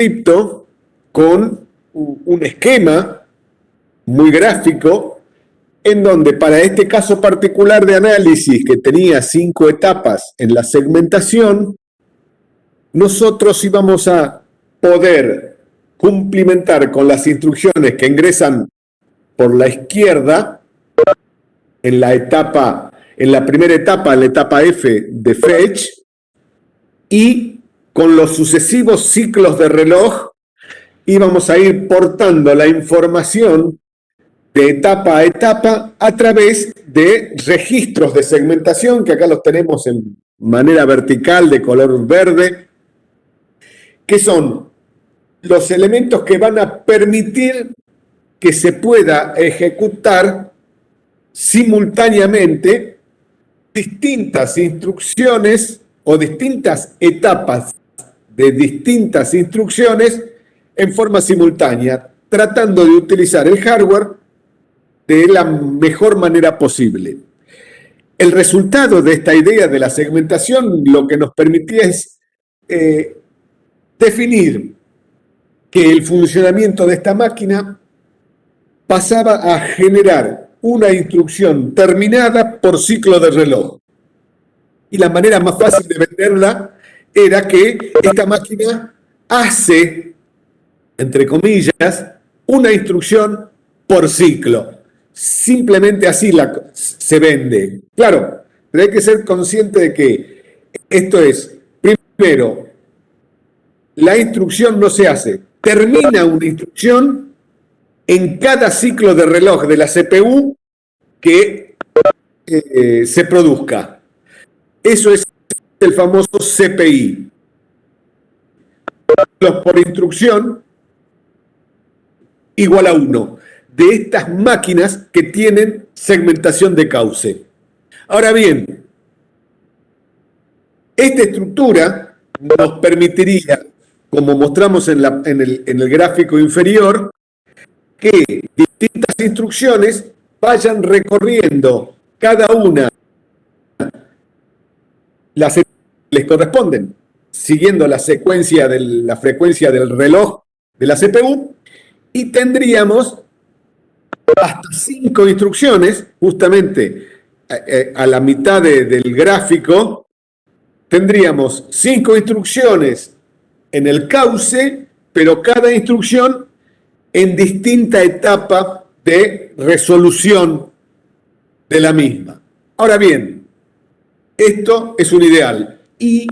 cripto con un esquema muy gráfico en donde para este caso particular de análisis que tenía 5 etapas en la segmentación, nosotros íbamos a poder cumplimentar con las instrucciones que ingresan por la izquierda en la primera etapa, en la etapa F de fetch, y con los sucesivos ciclos de reloj íbamos a ir portando la información de etapa a etapa a través de registros de segmentación, que acá los tenemos en manera vertical de color verde, que son los elementos que van a permitir que se pueda ejecutar simultáneamente distintas instrucciones o distintas etapas de distintas instrucciones en forma simultánea, tratando de utilizar el hardware de la mejor manera posible. El resultado de esta idea de la segmentación lo que nos permitía es definir que el funcionamiento de esta máquina pasaba a generar una instrucción terminada por ciclo de reloj. Y la manera más fácil de venderla era que esta máquina hace, entre comillas, una instrucción por ciclo. Simplemente así se vende. Claro, pero hay que ser consciente de que esto es, primero, la instrucción no se hace. Termina una instrucción en cada ciclo de reloj de la CPU que se produzca. Eso es el famoso CPI. Por instrucción igual a 1 de estas máquinas que tienen segmentación de cauce. Ahora bien, esta estructura nos permitiría, como mostramos en el gráfico inferior, que distintas instrucciones vayan recorriendo cada una las que les corresponden, siguiendo la secuencia de la frecuencia del reloj de la CPU, y tendríamos hasta 5 instrucciones, justamente a la mitad del gráfico, tendríamos 5 instrucciones en el cauce, pero cada instrucción en distinta etapa de resolución de la misma. Ahora bien, esto es un ideal y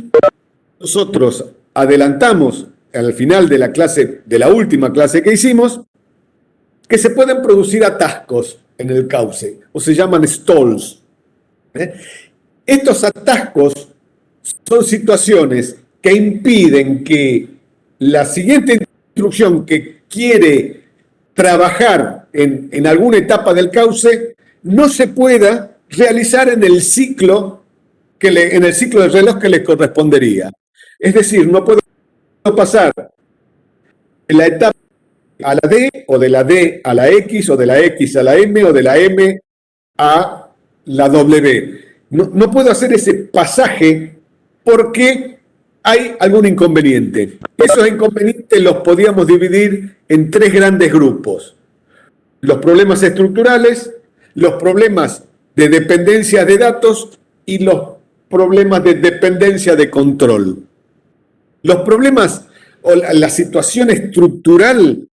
nosotros adelantamos al final de la clase, de la última clase que hicimos, que se pueden producir atascos en el cauce, o se llaman stalls. Estos atascos son situaciones que impiden que la siguiente instrucción que quiere trabajar en alguna etapa del cauce no se pueda realizar en el ciclo de reloj que le correspondería. Es decir, no puedo pasar de la etapa a la D, o de la D a la X, o de la X a la M, o de la M a la W. No puedo hacer ese pasaje porque hay algún inconveniente. Esos inconvenientes los podíamos dividir en 3 grandes grupos: los problemas estructurales, los problemas de dependencia de datos y los problemas de dependencia de control. Los problemas o la situación estructural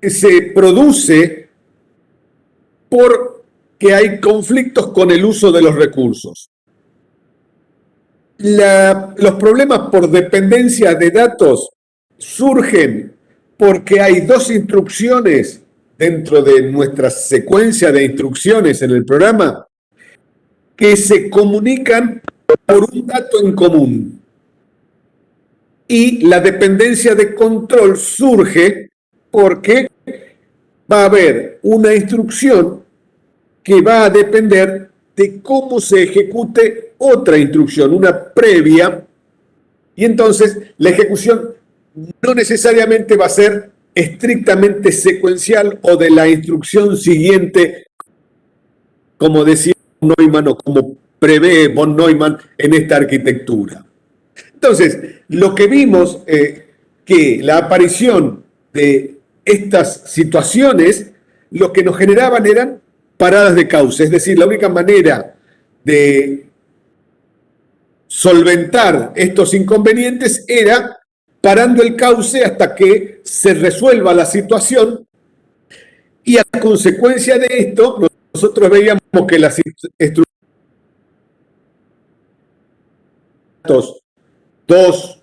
se produce porque hay conflictos con el uso de los recursos. Los problemas por dependencia de datos surgen porque hay 2 instrucciones dentro de nuestra secuencia de instrucciones en el programa que se comunican por un dato en común. Y la dependencia de control surge porque va a haber una instrucción que va a depender de cómo se ejecute otra instrucción, una previa, y entonces la ejecución no necesariamente va a ser estrictamente secuencial o de la instrucción siguiente, como decía von Neumann o como prevé von Neumann en esta arquitectura. Entonces, lo que vimos, que que la aparición de estas situaciones lo que nos generaban eran paradas de cauce, es decir, la única manera de solventar estos inconvenientes era parando el cauce hasta que se resuelva la situación, y a consecuencia de esto nosotros veíamos que las estructuras, dos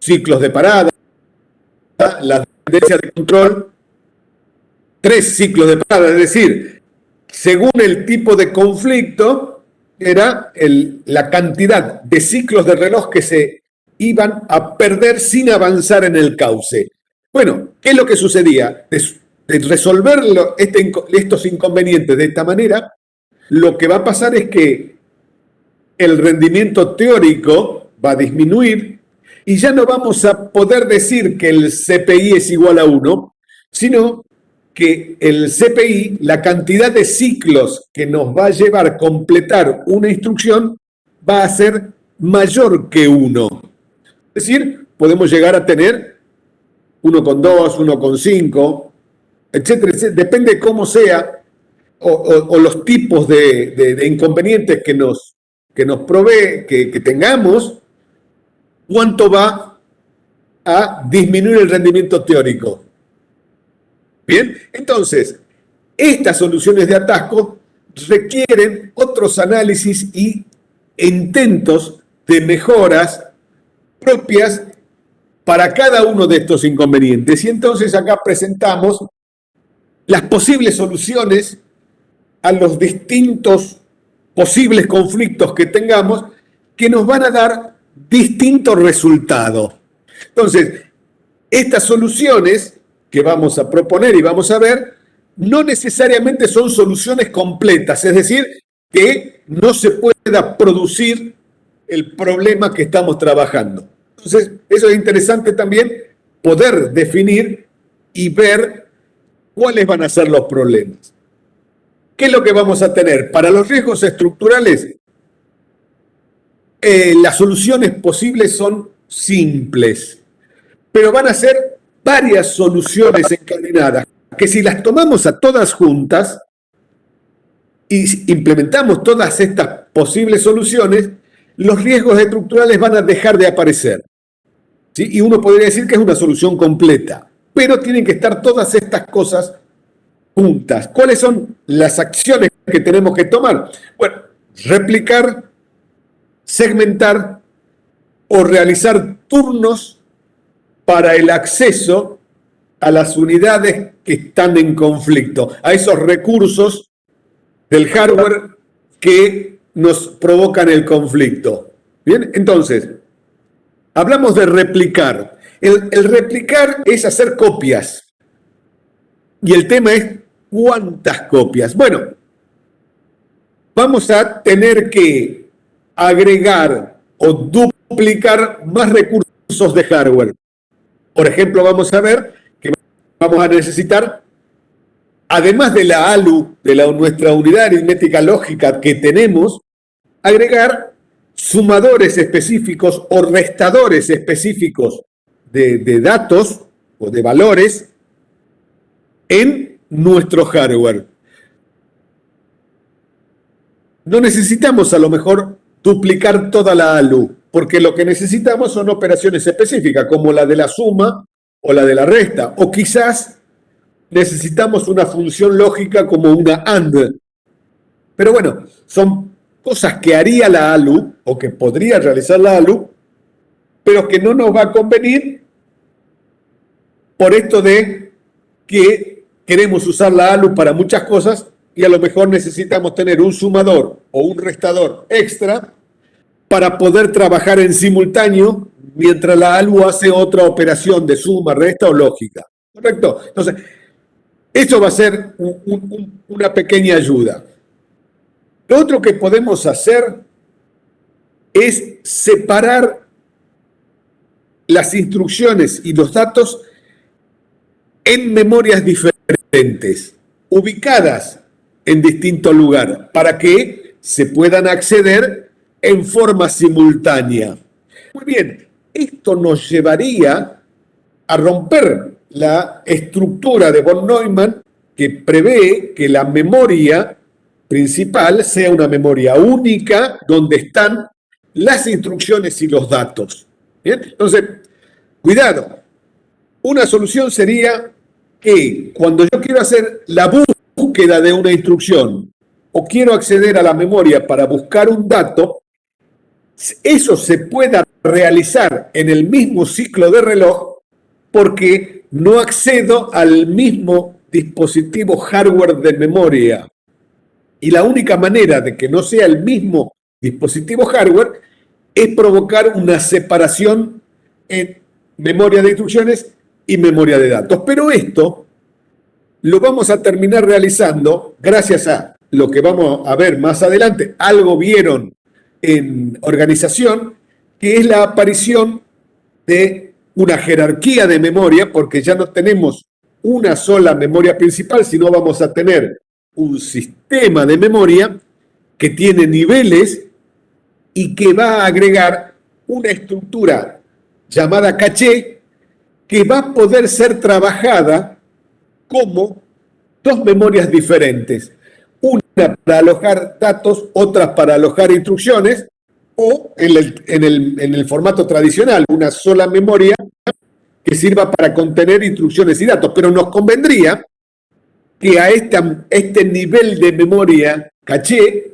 ciclos de parada, la tendencia de control, 3 ciclos de parada, es decir, según el tipo de conflicto, era la cantidad de ciclos de reloj que se iban a perder sin avanzar en el cauce. Bueno, ¿qué es lo que sucedía? De resolver estos inconvenientes de esta manera, lo que va a pasar es que el rendimiento teórico va a disminuir y ya no vamos a poder decir que el CPI es igual a 1, sino que el CPI, la cantidad de ciclos que nos va a llevar a completar una instrucción, va a ser mayor que 1. Es decir, podemos llegar a tener 1,2, 1,5, etcétera, etcétera. Depende de cómo sea o los tipos de inconvenientes que nos provee, que tengamos, cuánto va a disminuir el rendimiento teórico. Bien, entonces, estas soluciones de atasco requieren otros análisis y intentos de mejoras propias para cada uno de estos inconvenientes. Y entonces acá presentamos las posibles soluciones a los distintos posibles conflictos que tengamos, que nos van a dar distintos resultados. Entonces, estas soluciones que vamos a proponer y vamos a ver, no necesariamente son soluciones completas, es decir, que no se pueda producir el problema que estamos trabajando. Entonces, eso es interesante también, poder definir y ver cuáles van a ser los problemas. ¿Qué es lo que vamos a tener? Para los riesgos estructurales, las soluciones posibles son simples, pero van a ser varias soluciones encadenadas, que si las tomamos a todas juntas y implementamos todas estas posibles soluciones, los riesgos estructurales van a dejar de aparecer. ¿Sí? Y uno podría decir que es una solución completa, pero tienen que estar todas estas cosas juntas. ¿Cuáles son las acciones que tenemos que tomar? Bueno, replicar, segmentar o realizar turnos para el acceso a las unidades que están en conflicto, a esos recursos del hardware que nos provocan el conflicto. Bien, entonces, hablamos de replicar. El replicar es hacer copias. Y el tema es cuántas copias. Bueno, vamos a tener que agregar o duplicar más recursos de hardware. Por ejemplo, vamos a ver que vamos a necesitar, además de la ALU, de nuestra unidad aritmética lógica que tenemos, agregar sumadores específicos o restadores específicos de datos o de valores en nuestro hardware. No necesitamos a lo mejor duplicar toda la ALU, porque lo que necesitamos son operaciones específicas, como la de la suma o la de la resta, o quizás necesitamos una función lógica como una AND. Pero bueno, son cosas que haría la ALU, o que podría realizar la ALU, pero que no nos va a convenir por esto de que queremos usar la ALU para muchas cosas y a lo mejor necesitamos tener un sumador o un restador extra para poder trabajar en simultáneo mientras la ALU hace otra operación de suma, resta o lógica. ¿Correcto? Entonces, eso va a ser una pequeña ayuda. Lo otro que podemos hacer es separar las instrucciones y los datos en memorias diferentes, ubicadas en distinto lugar, para que se puedan acceder en forma simultánea. Muy bien, esto nos llevaría a romper la estructura de von Neumann que prevé que la memoria principal sea una memoria única donde están las instrucciones y los datos. ¿Bien? Entonces, cuidado. Una solución sería que cuando yo quiero hacer la búsqueda de una instrucción o quiero acceder a la memoria para buscar un dato, eso se pueda realizar en el mismo ciclo de reloj porque no accedo al mismo dispositivo hardware de memoria. Y la única manera de que no sea el mismo dispositivo hardware es provocar una separación en memoria de instrucciones y memoria de datos. Pero esto lo vamos a terminar realizando gracias a lo que vamos a ver más adelante. Algo vieron en organización, que es la aparición de una jerarquía de memoria, porque ya no tenemos una sola memoria principal, sino vamos a tener un sistema de memoria que tiene niveles y que va a agregar una estructura llamada caché que va a poder ser trabajada como dos memorias diferentes. Una para alojar datos, otra para alojar instrucciones, o en el formato tradicional, una sola memoria que sirva para contener instrucciones y datos. Pero nos convendría que a este nivel de memoria caché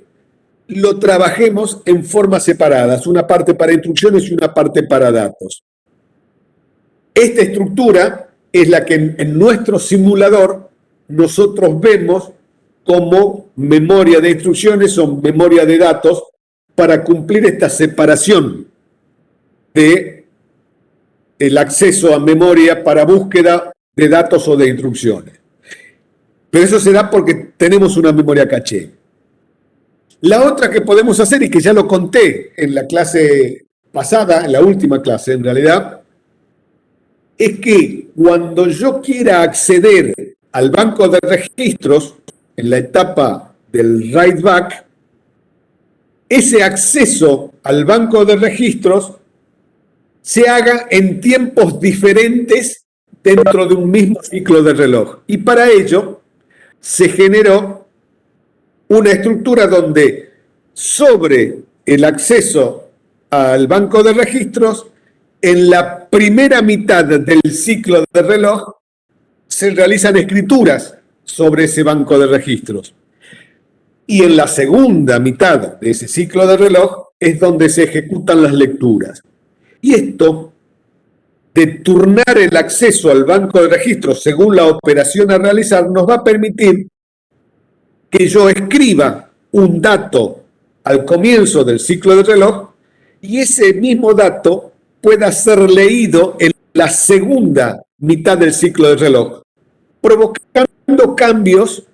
lo trabajemos en formas separadas, una parte para instrucciones y una parte para datos. Esta estructura es la que en nuestro simulador nosotros vemos como memoria de instrucciones o memoria de datos para cumplir esta separación de el acceso a memoria para búsqueda de datos o de instrucciones. Pero eso se da porque tenemos una memoria caché. La otra que podemos hacer, y que ya lo conté en la clase pasada, en la última clase en realidad, es que cuando yo quiera acceder al banco de registros, en la etapa del write back, ese acceso al banco de registros se haga en tiempos diferentes dentro de un mismo ciclo de reloj. Y para ello se generó una estructura donde sobre el acceso al banco de registros, en la primera mitad del ciclo de reloj se realizan escrituras sobre ese banco de registros. Y en la segunda mitad de ese ciclo de reloj es donde se ejecutan las lecturas. Y esto de turnar el acceso al banco de registros según la operación a realizar nos va a permitir que yo escriba un dato al comienzo del ciclo de reloj y ese mismo dato pueda ser leído en la segunda mitad del ciclo de reloj, provocando cambios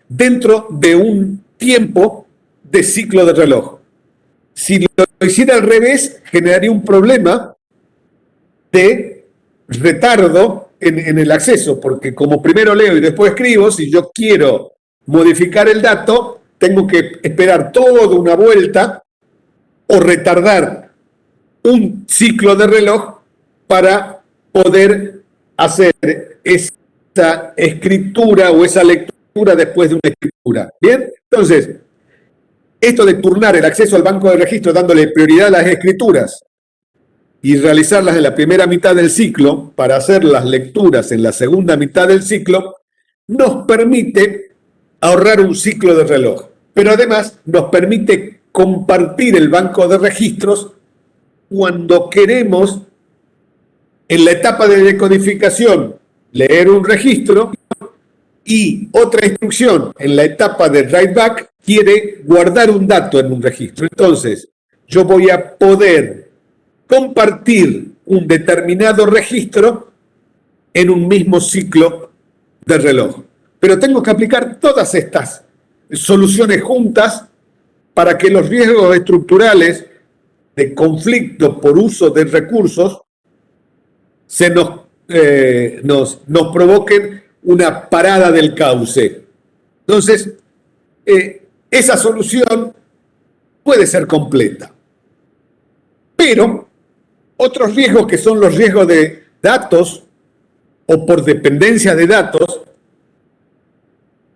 dentro de un tiempo de ciclo de reloj. Si lo hiciera al revés, generaría un problema de retardo en el acceso, porque como primero leo y después escribo, si yo quiero modificar el dato, tengo que esperar toda una vuelta o retardar un ciclo de reloj para poder hacer esa escritura o esa lectura después de una escritura. ¿Bien? Entonces, esto de turnar el acceso al banco de registro dándole prioridad a las escrituras y realizarlas en la primera mitad del ciclo para hacer las lecturas en la segunda mitad del ciclo, nos permite ahorrar un ciclo de reloj. Pero además nos permite compartir el banco de registros cuando queremos, en la etapa de decodificación, leer un registro y otra instrucción en la etapa de write back quiere guardar un dato en un registro. Entonces, yo voy a poder compartir un determinado registro en un mismo ciclo de reloj. Pero tengo que aplicar todas estas soluciones juntas para que los riesgos estructurales de conflicto por uso de recursos nos provoquen una parada del cauce. Entonces, esa solución puede ser completa. Pero Otros riesgos que son los riesgos de datos o por dependencia de datos,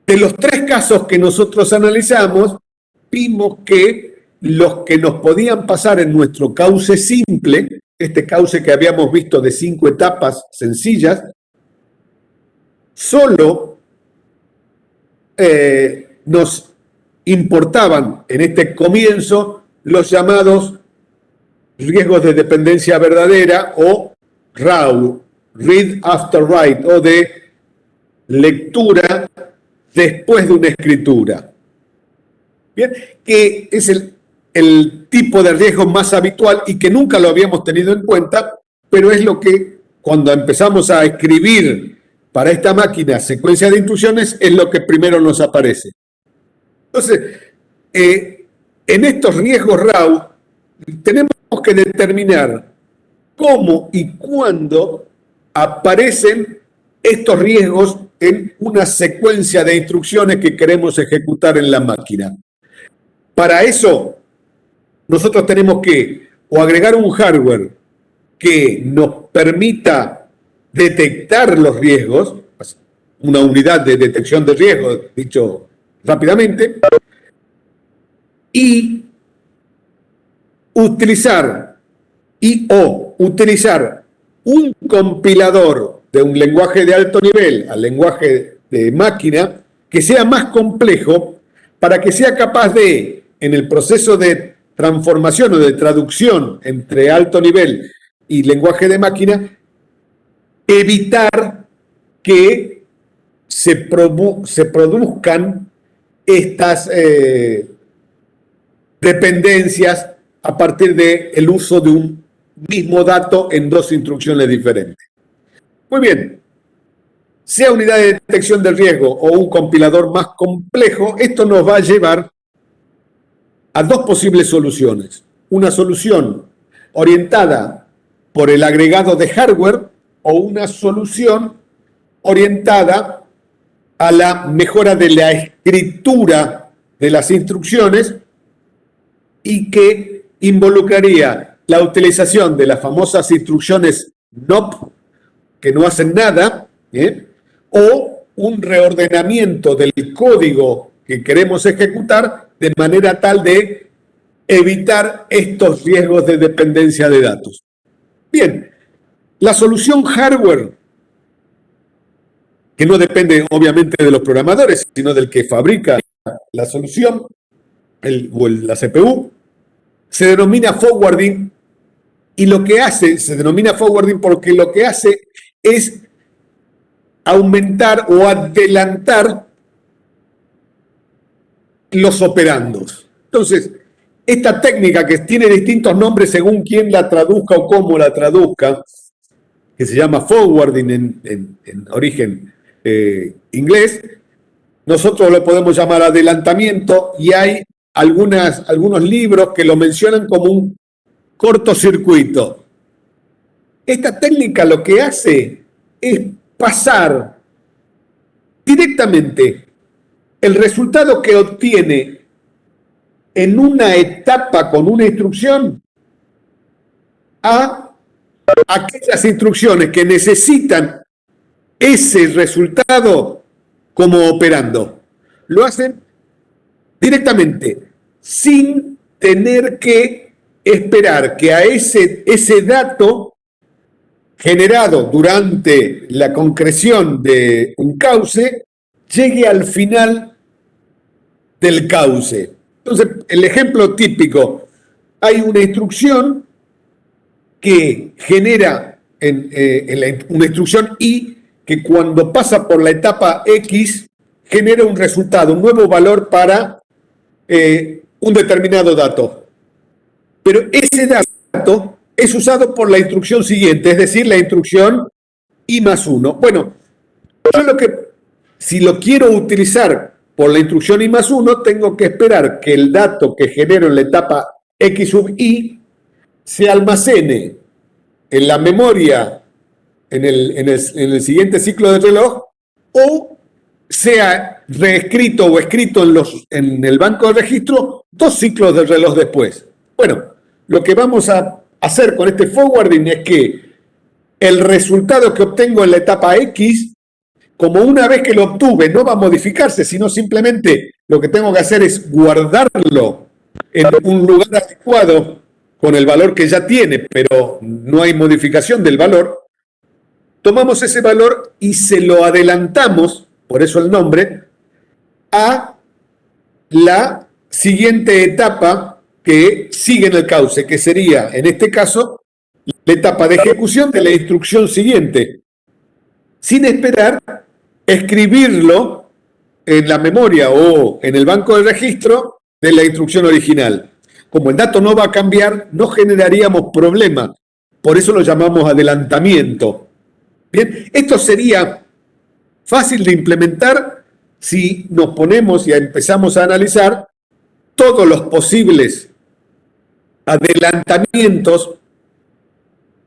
de los 3 casos que nosotros analizamos, vimos que los que nos podían pasar en nuestro cauce simple, este cauce que habíamos visto de 5 etapas sencillas, solo nos importaban en este comienzo los llamados riesgos de dependencia verdadera o RAW, Read After Write, o de lectura después de una escritura. Bien, que es el tipo de riesgo más habitual y que nunca lo habíamos tenido en cuenta, pero es lo que cuando empezamos a escribir para esta máquina secuencia de instrucciones es lo que primero nos aparece. Entonces, en estos riesgos RAW tenemos que determinar cómo y cuándo aparecen estos riesgos en una secuencia de instrucciones que queremos ejecutar en la máquina. Para eso, nosotros tenemos que o agregar un hardware que nos permita detectar los riesgos, una unidad de detección de riesgos, dicho rápidamente, y utilizar un compilador de un lenguaje de alto nivel al lenguaje de máquina que sea más complejo para que sea capaz de, en el proceso de transformación o de traducción entre alto nivel y lenguaje de máquina, evitar que se produzcan estas dependencias a partir del uso de un mismo dato en 2 instrucciones diferentes. Muy bien, sea unidad de detección del riesgo o un compilador más complejo, esto nos va a llevar a 2 posibles soluciones. Una solución orientada por el agregado de hardware o una solución orientada a la mejora de la escritura de las instrucciones y que involucraría la utilización de las famosas instrucciones NOP, que no hacen nada, o un reordenamiento del código que queremos ejecutar de manera tal de evitar estos riesgos de dependencia de datos. Bien, la solución hardware, que no depende obviamente de los programadores, sino del que fabrica la solución, la CPU, se denomina forwarding, y lo que hace, se denomina forwarding porque lo que hace es aumentar o adelantar los operandos. Entonces, esta técnica que tiene distintos nombres según quién la traduzca o cómo la traduzca, que se llama forwarding en origen inglés, nosotros lo podemos llamar adelantamiento, y hay algunos libros que lo mencionan como un cortocircuito. Esta técnica lo que hace es pasar directamente el resultado que obtiene en una etapa con una instrucción a aquellas instrucciones que necesitan ese resultado como operando. Lo hacen directamente, sin tener que esperar que a ese dato generado durante la concreción de un cauce llegue al final del cauce. Entonces, el ejemplo típico, hay una instrucción que genera una instrucción I que cuando pasa por la etapa X genera un resultado, un nuevo valor para un determinado dato. Pero ese dato es usado por la instrucción siguiente, es decir, la instrucción I más 1. Bueno, yo si lo quiero utilizar por la instrucción I más 1, tengo que esperar que el dato que genero en la etapa X sub I se almacene en la memoria en el siguiente ciclo de reloj, o sea reescrito o escrito en el banco de registro 2 ciclos de reloj después. Bueno, lo que vamos a hacer con este forwarding es que el resultado que obtengo en la etapa X, como una vez que lo obtuve, no va a modificarse, sino simplemente lo que tengo que hacer es guardarlo en un lugar adecuado con el valor que ya tiene, pero no hay modificación del valor. Tomamos ese valor y se lo adelantamos, por eso el nombre, a la siguiente etapa que sigue en el cauce, que sería, en este caso, la etapa de ejecución de la instrucción siguiente, sin esperar escribirlo en la memoria o en el banco de registro de la instrucción original. Como el dato no va a cambiar, no generaríamos problema. Por eso lo llamamos adelantamiento. Bien, esto sería fácil de implementar si nos ponemos y empezamos a analizar todos los posibles adelantamientos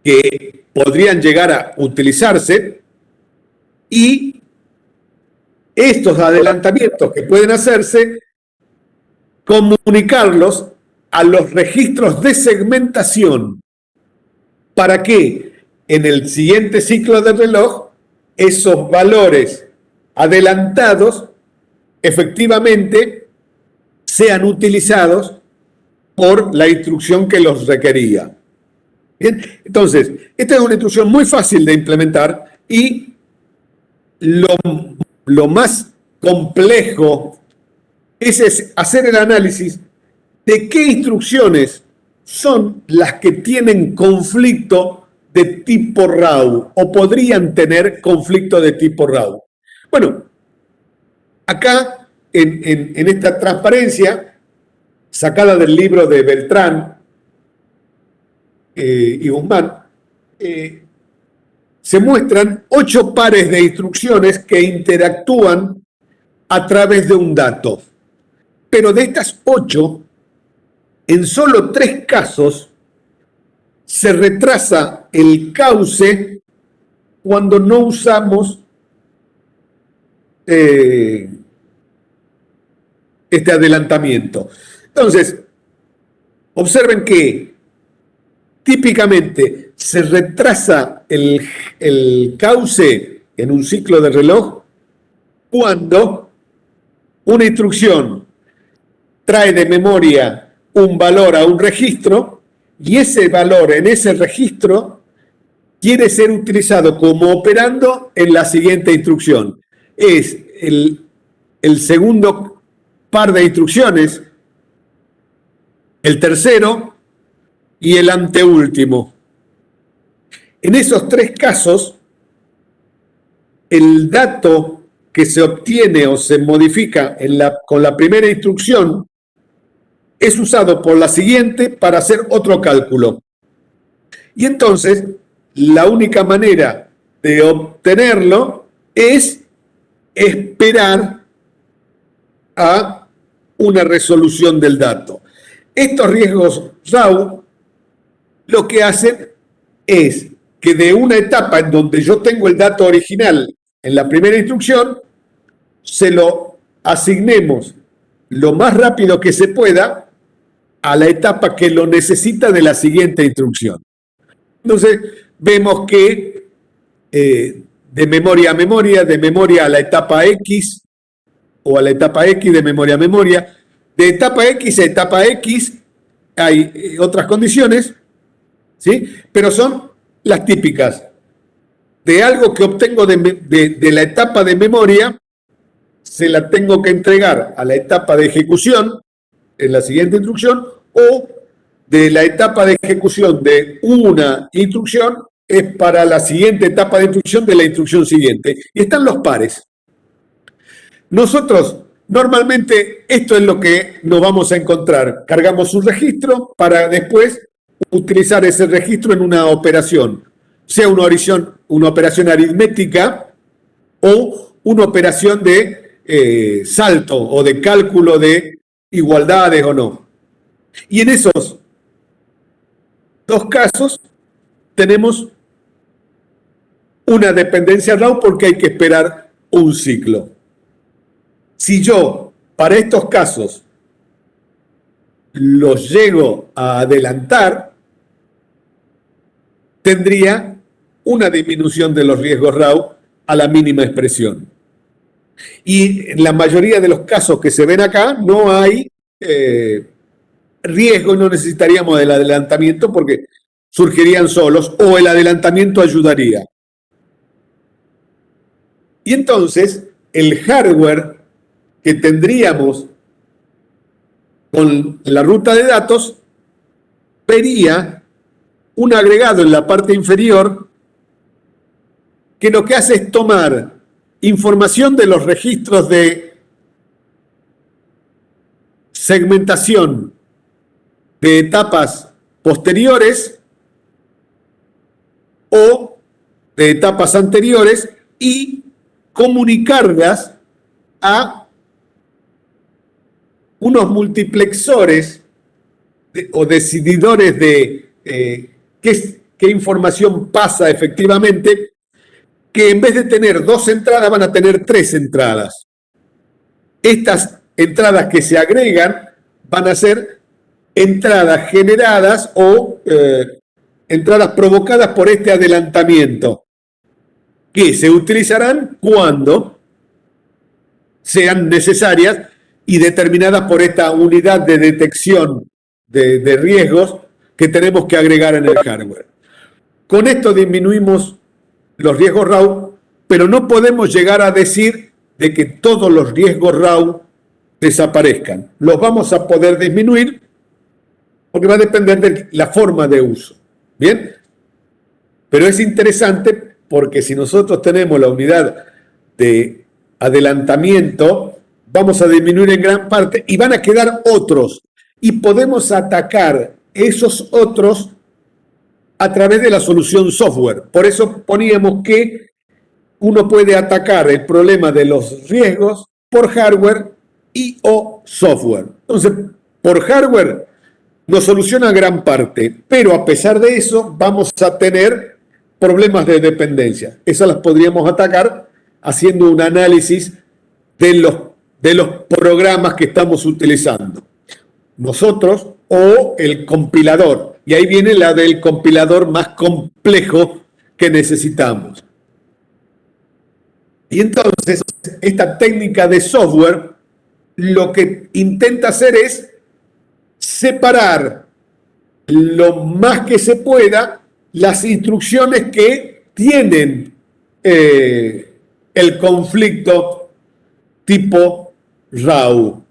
que podrían llegar a utilizarse y estos adelantamientos que pueden hacerse, comunicarlos a los registros de segmentación para que en el siguiente ciclo del reloj esos valores adelantados efectivamente sean utilizados por la instrucción que los requería. Bien, entonces, esta es una instrucción muy fácil de implementar y lo más complejo es hacer el análisis de qué instrucciones son las que tienen conflicto de tipo RAW o podrían tener conflicto de tipo RAW. Bueno, acá en esta transparencia, sacada del libro de Beltrán y Guzmán, se muestran 8 pares de instrucciones que interactúan a través de un dato. Pero de estas 8, en solo 3 casos se retrasa el cauce cuando no usamos este adelantamiento. Entonces, observen que típicamente se retrasa el cauce en un ciclo de reloj cuando una instrucción trae de memoria un valor a un registro y ese valor en ese registro quiere ser utilizado como operando en la siguiente instrucción. Es el segundo par de instrucciones, el tercero y el anteúltimo. En esos 3 casos, el dato que se obtiene o se modifica con la primera instrucción es usado por la siguiente para hacer otro cálculo. Y entonces, la única manera de obtenerlo es esperar a una resolución del dato. Estos riesgos RAW lo que hacen es que de una etapa en donde yo tengo el dato original en la primera instrucción, se lo asignemos lo más rápido que se pueda a la etapa que lo necesita de la siguiente instrucción. Entonces, vemos que de memoria a memoria, de memoria a la etapa X, o a la etapa X de memoria a memoria, de etapa X a etapa X hay otras condiciones, ¿sí? Pero son las típicas. De algo que obtengo de la etapa de memoria, se la tengo que entregar a la etapa de ejecución en la siguiente instrucción, o de la etapa de ejecución de una instrucción es para la siguiente etapa de instrucción de la instrucción siguiente. Y están los pares. Nosotros, normalmente, esto es lo que nos vamos a encontrar. Cargamos un registro para después utilizar ese registro en una operación, sea una operación aritmética o una operación de salto o de cálculo de igualdades o no. Y en esos 2 casos tenemos una dependencia RAW porque hay que esperar un ciclo. Si yo, para estos casos, los llego a adelantar, tendría una disminución de los riesgos RAW a la mínima expresión. Y en la mayoría de los casos que se ven acá no hay riesgo y no necesitaríamos del adelantamiento porque surgirían solos o el adelantamiento ayudaría. Y entonces el hardware que tendríamos con la ruta de datos vería un agregado en la parte inferior que lo que hace es tomar información de los registros de segmentación de etapas posteriores o de etapas anteriores y comunicarlas a unos multiplexores o decididores de qué información pasa efectivamente, que en vez de tener 2 entradas van a tener 3 entradas. Estas entradas que se agregan van a ser entradas generadas o entradas provocadas por este adelantamiento, que se utilizarán cuando sean necesarias y determinadas por esta unidad de detección de riesgos que tenemos que agregar en el hardware. Con esto disminuimos los riesgos RAW, pero no podemos llegar a decir de que todos los riesgos RAW desaparezcan. Los vamos a poder disminuir porque va a depender de la forma de uso. ¿Bien? Pero es interesante porque si nosotros tenemos la unidad de adelantamiento, vamos a disminuir en gran parte y van a quedar otros. Y podemos atacar esos otros a través de la solución software. Por eso poníamos que uno puede atacar el problema de los riesgos por hardware y o software. Entonces, por hardware nos soluciona gran parte, pero a pesar de eso vamos a tener problemas de dependencia. Esas las podríamos atacar haciendo un análisis de los programas que estamos utilizando. Nosotros o el compilador. Y ahí viene la del compilador más complejo que necesitamos. Y entonces, esta técnica de software lo que intenta hacer es separar lo más que se pueda las instrucciones que tienen el conflicto tipo RAW.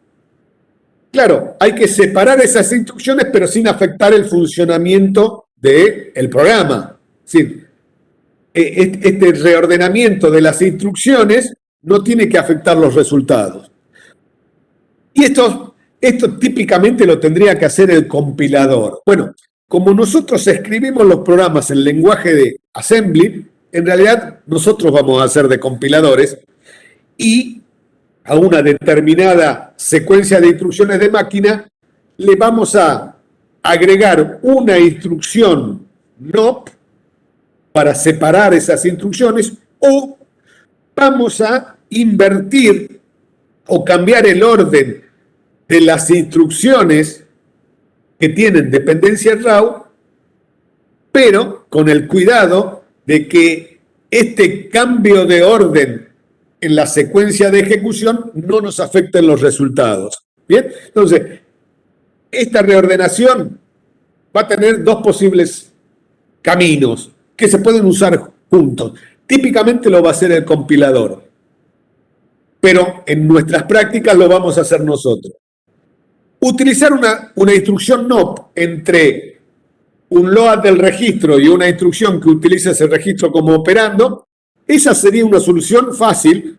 Claro, hay que separar esas instrucciones, pero sin afectar el funcionamiento del programa. Es decir, este reordenamiento de las instrucciones no tiene que afectar los resultados. Y esto típicamente lo tendría que hacer el compilador. Bueno, como nosotros escribimos los programas en lenguaje de assembly, en realidad nosotros vamos a ser de compiladores y a una determinada secuencia de instrucciones de máquina le vamos a agregar una instrucción NOP para separar esas instrucciones o vamos a invertir o cambiar el orden de las instrucciones que tienen dependencia RAW, pero con el cuidado de que este cambio de orden en la secuencia de ejecución no nos afecte en los resultados. ¿Bien? Entonces, esta reordenación va a tener dos posibles caminos que se pueden usar juntos. Típicamente lo va a hacer el compilador, pero en nuestras prácticas lo vamos a hacer nosotros. Utilizar una instrucción NOP entre un load del registro y una instrucción que utiliza ese registro como operando, esa sería una solución fácil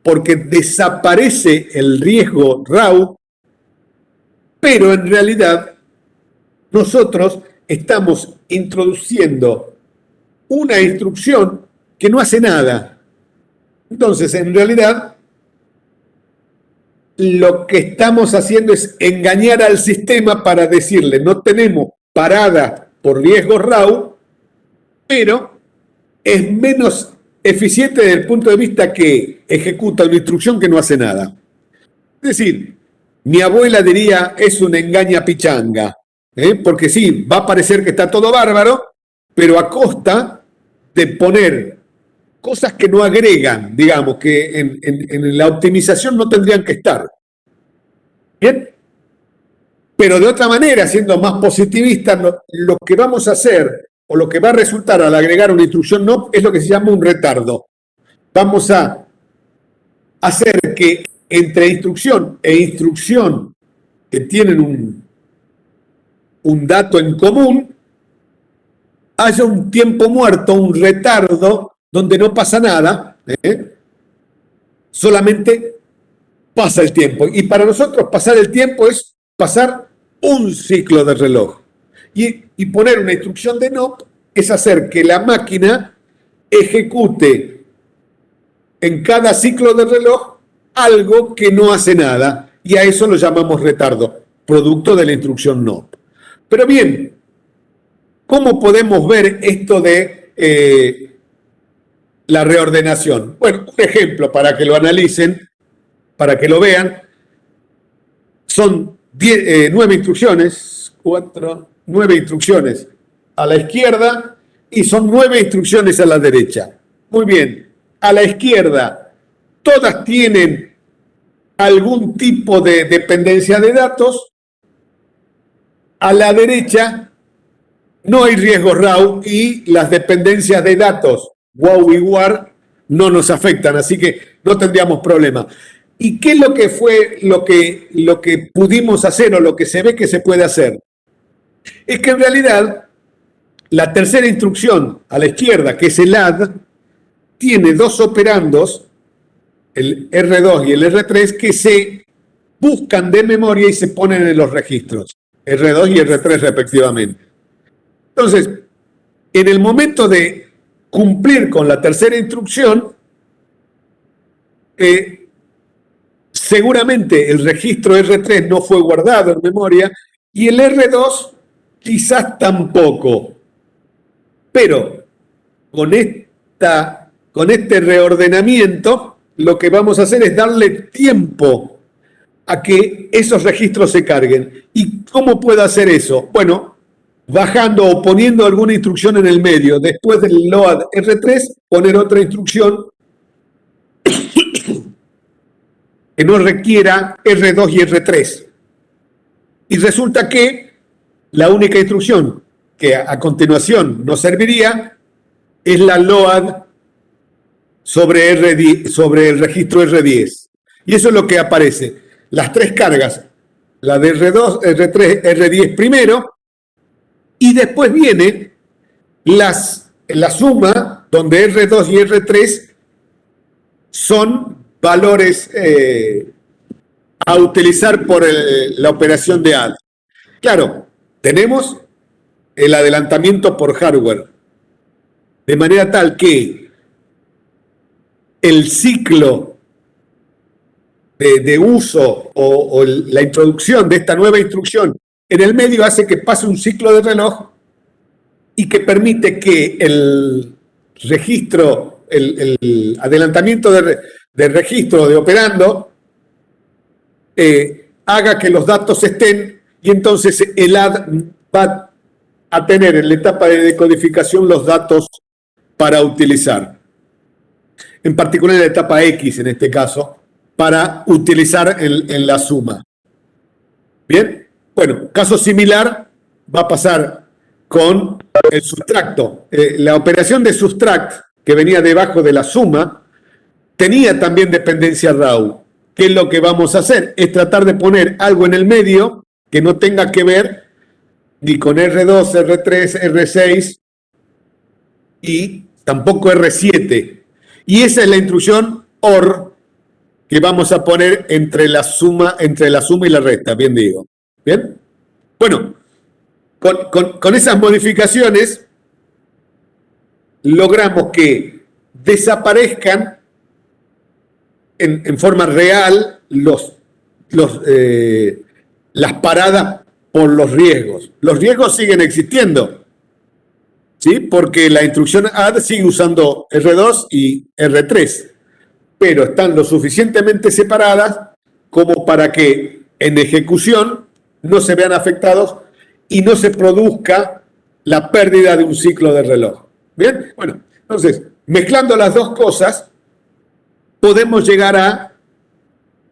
porque desaparece el riesgo RAW, pero en realidad nosotros estamos introduciendo una instrucción que no hace nada. Entonces, en realidad, lo que estamos haciendo es engañar al sistema para decirle, no tenemos parada por riesgo RAW, pero es menos eficiente desde el punto de vista que ejecuta una instrucción que no hace nada. Es decir, mi abuela diría, es una engaña pichanga, porque sí, va a parecer que está todo bárbaro, pero a costa de poner cosas que no agregan, digamos, que en la optimización no tendrían que estar. ¿Bien? Pero de otra manera, siendo más positivistas, lo que vamos a hacer o lo que va a resultar al agregar una instrucción no es lo que se llama un retardo. Vamos a hacer que entre instrucción e instrucción que tienen un dato en común, haya un tiempo muerto, un retardo, donde no pasa nada, solamente pasa el tiempo. Y para nosotros pasar el tiempo es pasar un ciclo de reloj. Y poner una instrucción de NOP es hacer que la máquina ejecute en cada ciclo de reloj algo que no hace nada. Y a eso lo llamamos retardo, producto de la instrucción NOP. Pero bien, ¿cómo podemos ver esto de la reordenación? Bueno, un ejemplo para que lo analicen, para que lo vean, son 9 instrucciones, 9 instrucciones a la izquierda y son 9 instrucciones a la derecha. Muy bien, a la izquierda todas tienen algún tipo de dependencia de datos, a la derecha no hay riesgos RAW y las dependencias de datos WOW y WAR no nos afectan, así que no tendríamos problema. ¿Y qué es lo que fue lo que pudimos hacer o lo que se ve que se puede hacer? Es que en realidad la tercera instrucción a la izquierda, que es el add, tiene dos operandos, el R2 y el R3, que se buscan de memoria y se ponen en los registros, R2 y R3 respectivamente. Entonces, en el momento de cumplir con la tercera instrucción, seguramente el registro R3 no fue guardado en memoria y el R2 quizás tampoco. Pero con este reordenamiento, lo que vamos a hacer es darle tiempo a que esos registros se carguen. ¿Y cómo puedo hacer eso? Bueno, bajando o poniendo alguna instrucción en el medio. Después del load R3, poner otra instrucción que no requiera R2 y R3. Y resulta que la única instrucción que a continuación nos serviría es la load sobre el registro R10. Y eso es lo que aparece. Las tres cargas, la de R2, R3, R10 primero, y después viene la suma donde R2 y R3 son valores a utilizar por la operación de add. Claro, tenemos el adelantamiento por hardware, de manera tal que el ciclo de uso o la introducción de esta nueva instrucción en el medio hace que pase un ciclo de reloj y que permite que el registro, el adelantamiento de registro de operando haga que los datos estén y entonces el add va a tener en la etapa de decodificación los datos para utilizar. En particular en la etapa X, en este caso, para utilizar en la suma. Bien, bueno, caso similar va a pasar con el subtracto. La operación de subtract, que venía debajo de la suma, tenía también dependencia RAW. ¿Qué es lo que vamos a hacer? Es tratar de poner algo en el medio que no tenga que ver ni con R2, R3, R6 y tampoco R7. Y esa es la instrucción OR que vamos a poner entre la suma y la resta, bien digo. ¿Bien? Bueno, con esas modificaciones logramos que desaparezcan en forma real las paradas por los riesgos. Los riesgos siguen existiendo, ¿sí? Porque la instrucción add sigue usando R2 y R3, pero están lo suficientemente separadas como para que en ejecución no se vean afectados y no se produzca la pérdida de un ciclo de reloj. Bien, bueno, entonces, mezclando las dos cosas, podemos llegar a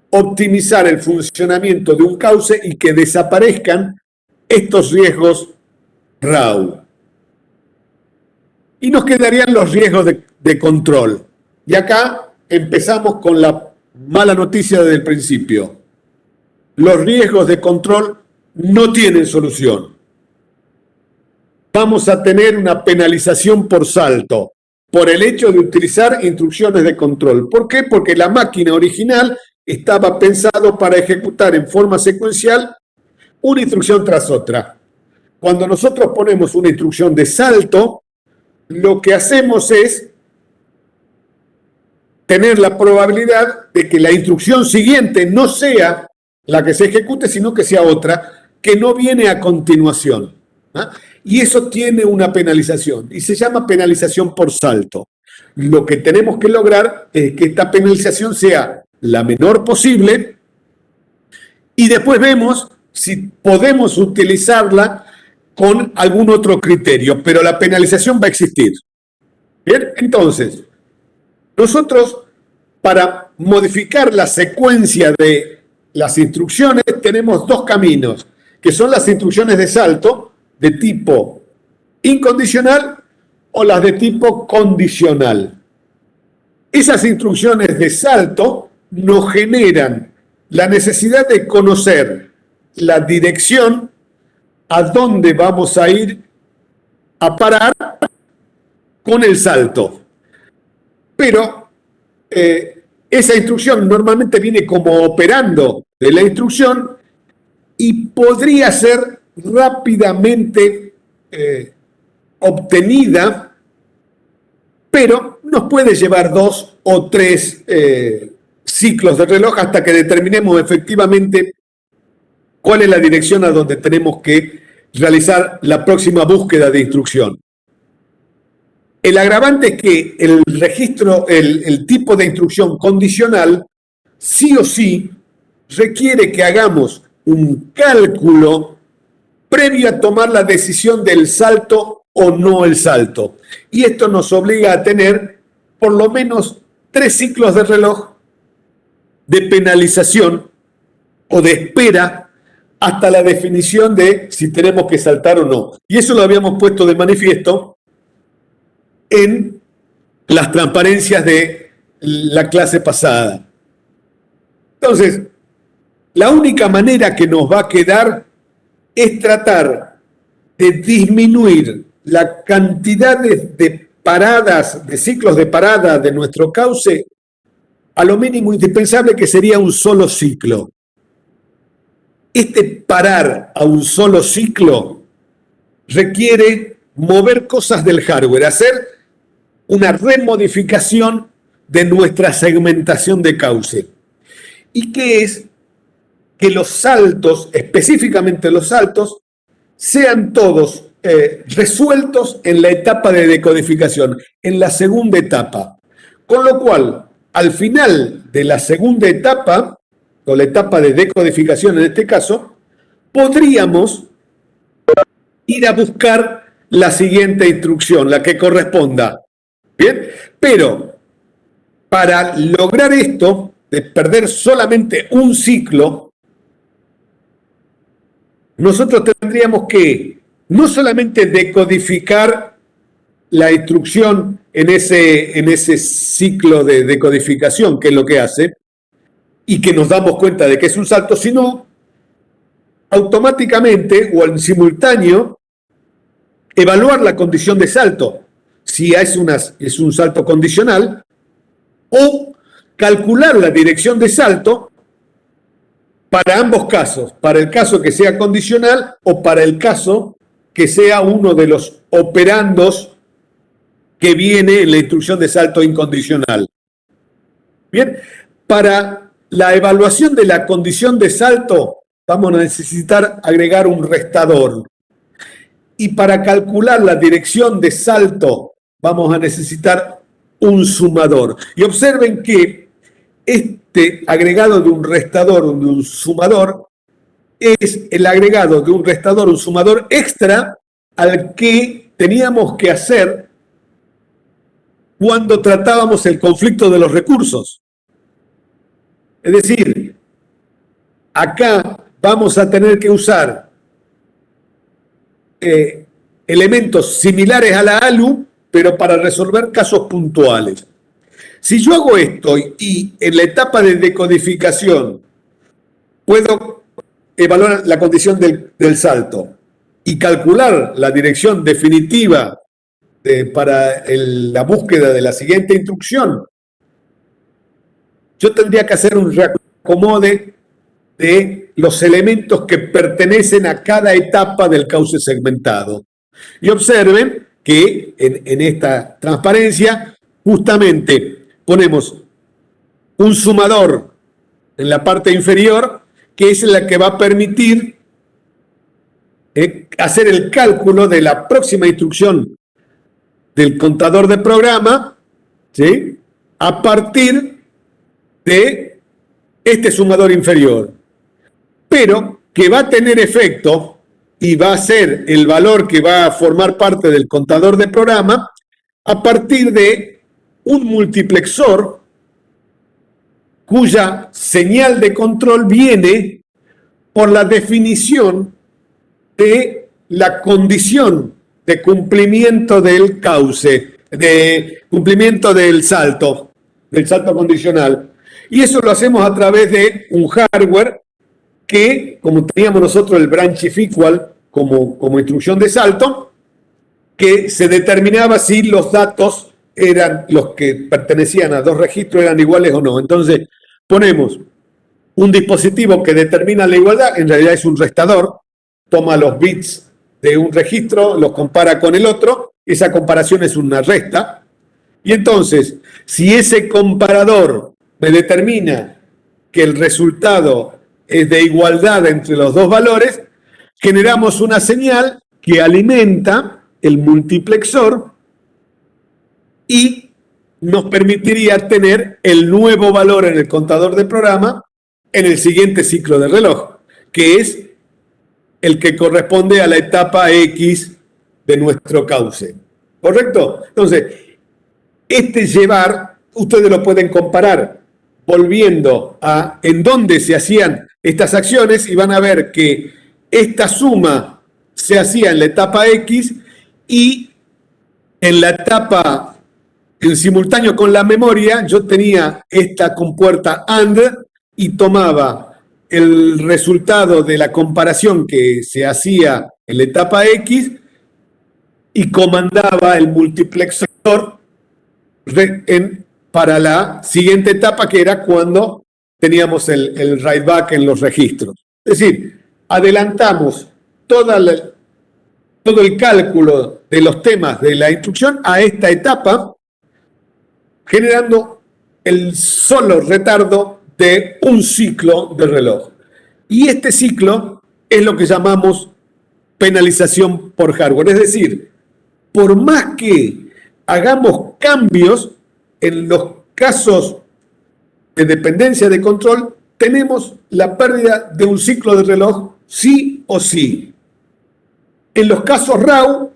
optimizar el funcionamiento de un cauce y que desaparezcan estos riesgos RAW. Y nos quedarían los riesgos de control. Y acá empezamos con la mala noticia desde el principio. Los riesgos de control no tienen solución. Vamos a tener una penalización por salto, por el hecho de utilizar instrucciones de control. ¿Por qué? Porque la máquina original estaba pensado para ejecutar en forma secuencial una instrucción tras otra. Cuando nosotros ponemos una instrucción de salto, lo que hacemos es tener la probabilidad de que la instrucción siguiente no sea la que se ejecute, sino que sea otra, que no viene a continuación. ¿Ah? Y eso tiene una penalización, y se llama penalización por salto. Lo que tenemos que lograr es que esta penalización sea la menor posible, y después vemos si podemos utilizarla con algún otro criterio, pero la penalización va a existir. Bien, entonces, nosotros para modificar la secuencia de las instrucciones tenemos dos caminos, que son las instrucciones de salto de tipo incondicional o las de tipo condicional. Esas instrucciones de salto nos generan la necesidad de conocer la dirección a dónde vamos a ir a parar con el salto. Pero esa instrucción normalmente viene como operando de la instrucción y podría ser rápidamente obtenida, pero nos puede llevar 2 o 3 ciclos de reloj hasta que determinemos efectivamente cuál es la dirección a donde tenemos que realizar la próxima búsqueda de instrucción. El agravante es que el registro, el tipo de instrucción condicional, sí o sí, requiere que hagamos un cálculo previo a tomar la decisión del salto o no el salto. Y esto nos obliga a tener por lo menos 3 ciclos de reloj de penalización o de espera hasta la definición de si tenemos que saltar o no. Y eso lo habíamos puesto de manifiesto en las transparencias de la clase pasada. Entonces, la única manera que nos va a quedar es tratar de disminuir la cantidad de paradas, de ciclos de parada de nuestro cauce a lo mínimo indispensable, que sería un solo ciclo. Este parar a un solo ciclo requiere mover cosas del hardware, hacer una remodificación de nuestra segmentación de cauce. ¿Y qué es? Que los saltos, específicamente los saltos, sean todos resueltos en la etapa de decodificación, en la segunda etapa. Con lo cual, al final de la segunda etapa, o la etapa de decodificación en este caso, podríamos ir a buscar la siguiente instrucción, la que corresponda. ¿Bien? Pero para lograr esto, de perder solamente un ciclo, nosotros tendríamos que no solamente decodificar la instrucción en ese ciclo de decodificación, que es lo que hace, y que nos damos cuenta de que es un salto, sino automáticamente o en simultáneo evaluar la condición de salto, si es un salto condicional, o calcular la dirección de salto para ambos casos, para el caso que sea condicional o para el caso que sea uno de los operandos que viene en la instrucción de salto incondicional. Bien, para la evaluación de la condición de salto vamos a necesitar agregar un restador. Y para calcular la dirección de salto vamos a necesitar un sumador. Y observen que este agregado de un restador o de un sumador es el agregado de un restador, un sumador extra al que teníamos que hacer cuando tratábamos el conflicto de los recursos. Es decir, acá vamos a tener que usar elementos similares a la ALU, pero para resolver casos puntuales. Si yo hago esto y en la etapa de decodificación puedo evaluar la condición del salto y calcular la dirección definitiva para la búsqueda de la siguiente instrucción, yo tendría que hacer un reacomode de los elementos que pertenecen a cada etapa del cauce segmentado. Y observen que en esta transparencia justamente ponemos un sumador en la parte inferior que es la que va a permitir hacer el cálculo de la próxima instrucción del contador de programa, ¿sí?, a partir de este sumador inferior, pero que va a tener efecto y va a ser el valor que va a formar parte del contador de programa a partir de un multiplexor cuya señal de control viene por la definición de la condición de cumplimiento del cauce, de cumplimiento del salto condicional. Y eso lo hacemos a través de un hardware que, como teníamos nosotros el branch equal como instrucción de salto, que se determinaba si los datos eran los que pertenecían a dos registros, eran iguales o no. Entonces, ponemos un dispositivo que determina la igualdad, en realidad es un restador, toma los bits de un registro, los compara con el otro, esa comparación es una resta, y entonces, si ese comparador me determina que el resultado es de igualdad entre los dos valores, generamos una señal que alimenta el multiplexor y nos permitiría tener el nuevo valor en el contador de programa en el siguiente ciclo de reloj, que es el que corresponde a la etapa X de nuestro cauce. ¿Correcto? Entonces, ustedes lo pueden comparar volviendo a en dónde se hacían estas acciones y van a ver que esta suma se hacía en la etapa X y en la etapa en simultáneo con la memoria yo tenía esta compuerta AND y tomaba el resultado de la comparación que se hacía en la etapa X y comandaba el multiplexor para la siguiente etapa, que era cuando teníamos el write back en los registros. Es decir, adelantamos todo el cálculo de los temas de la instrucción a esta etapa, generando el solo retardo de un ciclo de reloj. Y este ciclo es lo que llamamos penalización por hardware. Es decir, por más que hagamos cambios en los casos de dependencia de control, tenemos la pérdida de un ciclo de reloj sí o sí. En los casos RAW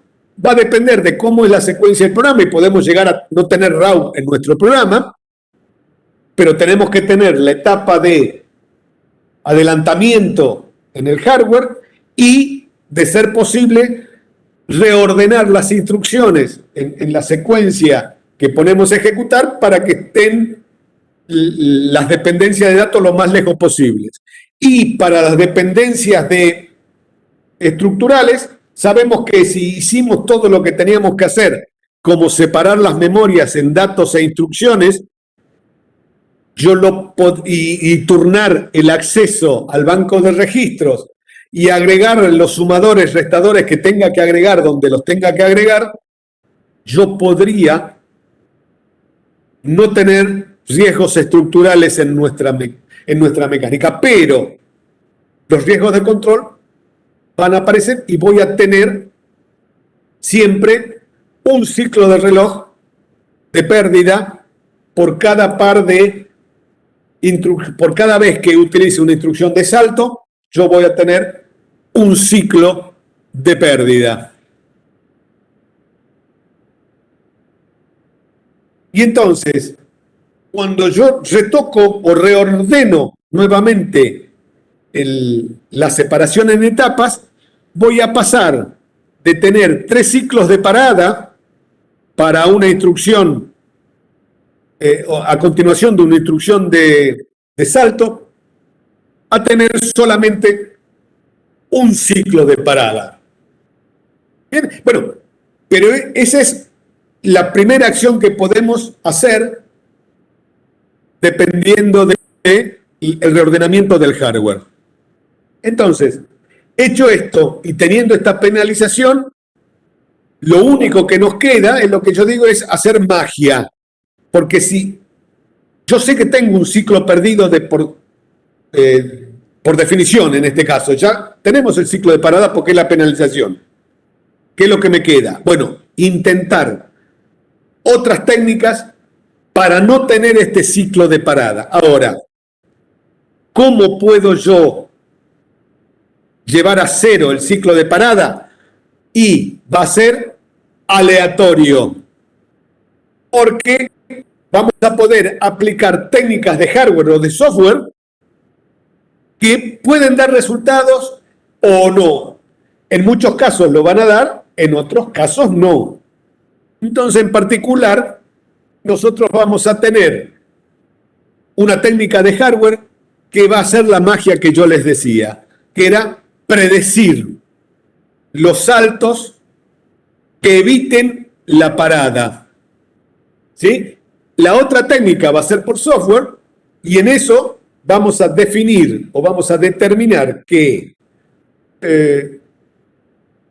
va a depender de cómo es la secuencia del programa y podemos llegar a no tener RAW en nuestro programa, pero tenemos que tener la etapa de adelantamiento en el hardware y, de ser posible, reordenar las instrucciones en la secuencia que ponemos a ejecutar para que estén las dependencias de datos lo más lejos posibles. Y para las dependencias estructurales, sabemos que si hicimos todo lo que teníamos que hacer, como separar las memorias en datos e instrucciones, y turnar el acceso al banco de registros y agregar los sumadores, restadores que tenga que agregar donde los tenga que agregar, yo podría no tener riesgos estructurales en nuestra mecánica, pero los riesgos de control van a aparecer y voy a tener siempre un ciclo de reloj de pérdida por cada por cada vez que utilice una instrucción de salto, yo voy a tener un ciclo de pérdida. Y entonces, cuando yo retoco o reordeno nuevamente la separación en etapas, voy a pasar de tener 3 ciclos de parada para una instrucción, a continuación de una instrucción de salto, a tener solamente un ciclo de parada. Bien, bueno, pero esa es la primera acción que podemos hacer dependiendo del reordenamiento del hardware. Entonces, hecho esto y teniendo esta penalización, lo único que nos queda, es lo que yo digo, es hacer magia. Porque si yo sé que tengo un ciclo perdido por definición en este caso, ya tenemos el ciclo de parada porque es la penalización. ¿Qué es lo que me queda? Bueno, intentar otras técnicas para no tener este ciclo de parada. Ahora, ¿cómo puedo yo llevar a cero el ciclo de parada? Y va a ser aleatorio, porque vamos a poder aplicar técnicas de hardware o de software que pueden dar resultados o no. En muchos casos lo van a dar, en otros casos no. Entonces, en particular, nosotros vamos a tener una técnica de hardware que va a ser la magia que yo les decía, que era predecir los saltos que eviten la parada. ¿Sí? La otra técnica va a ser por software y en eso vamos a definir o vamos a determinar que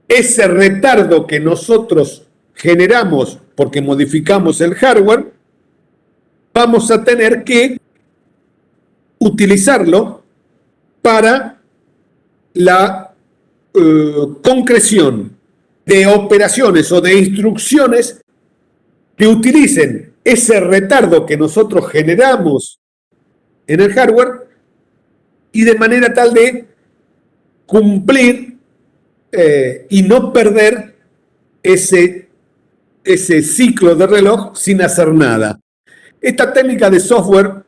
ese retardo que nosotros generamos porque modificamos el hardware, vamos a tener que utilizarlo para la concreción de operaciones o de instrucciones que utilicen ese retardo que nosotros generamos en el hardware y de manera tal de cumplir y no perder ese ciclo de reloj sin hacer nada. Esta técnica de software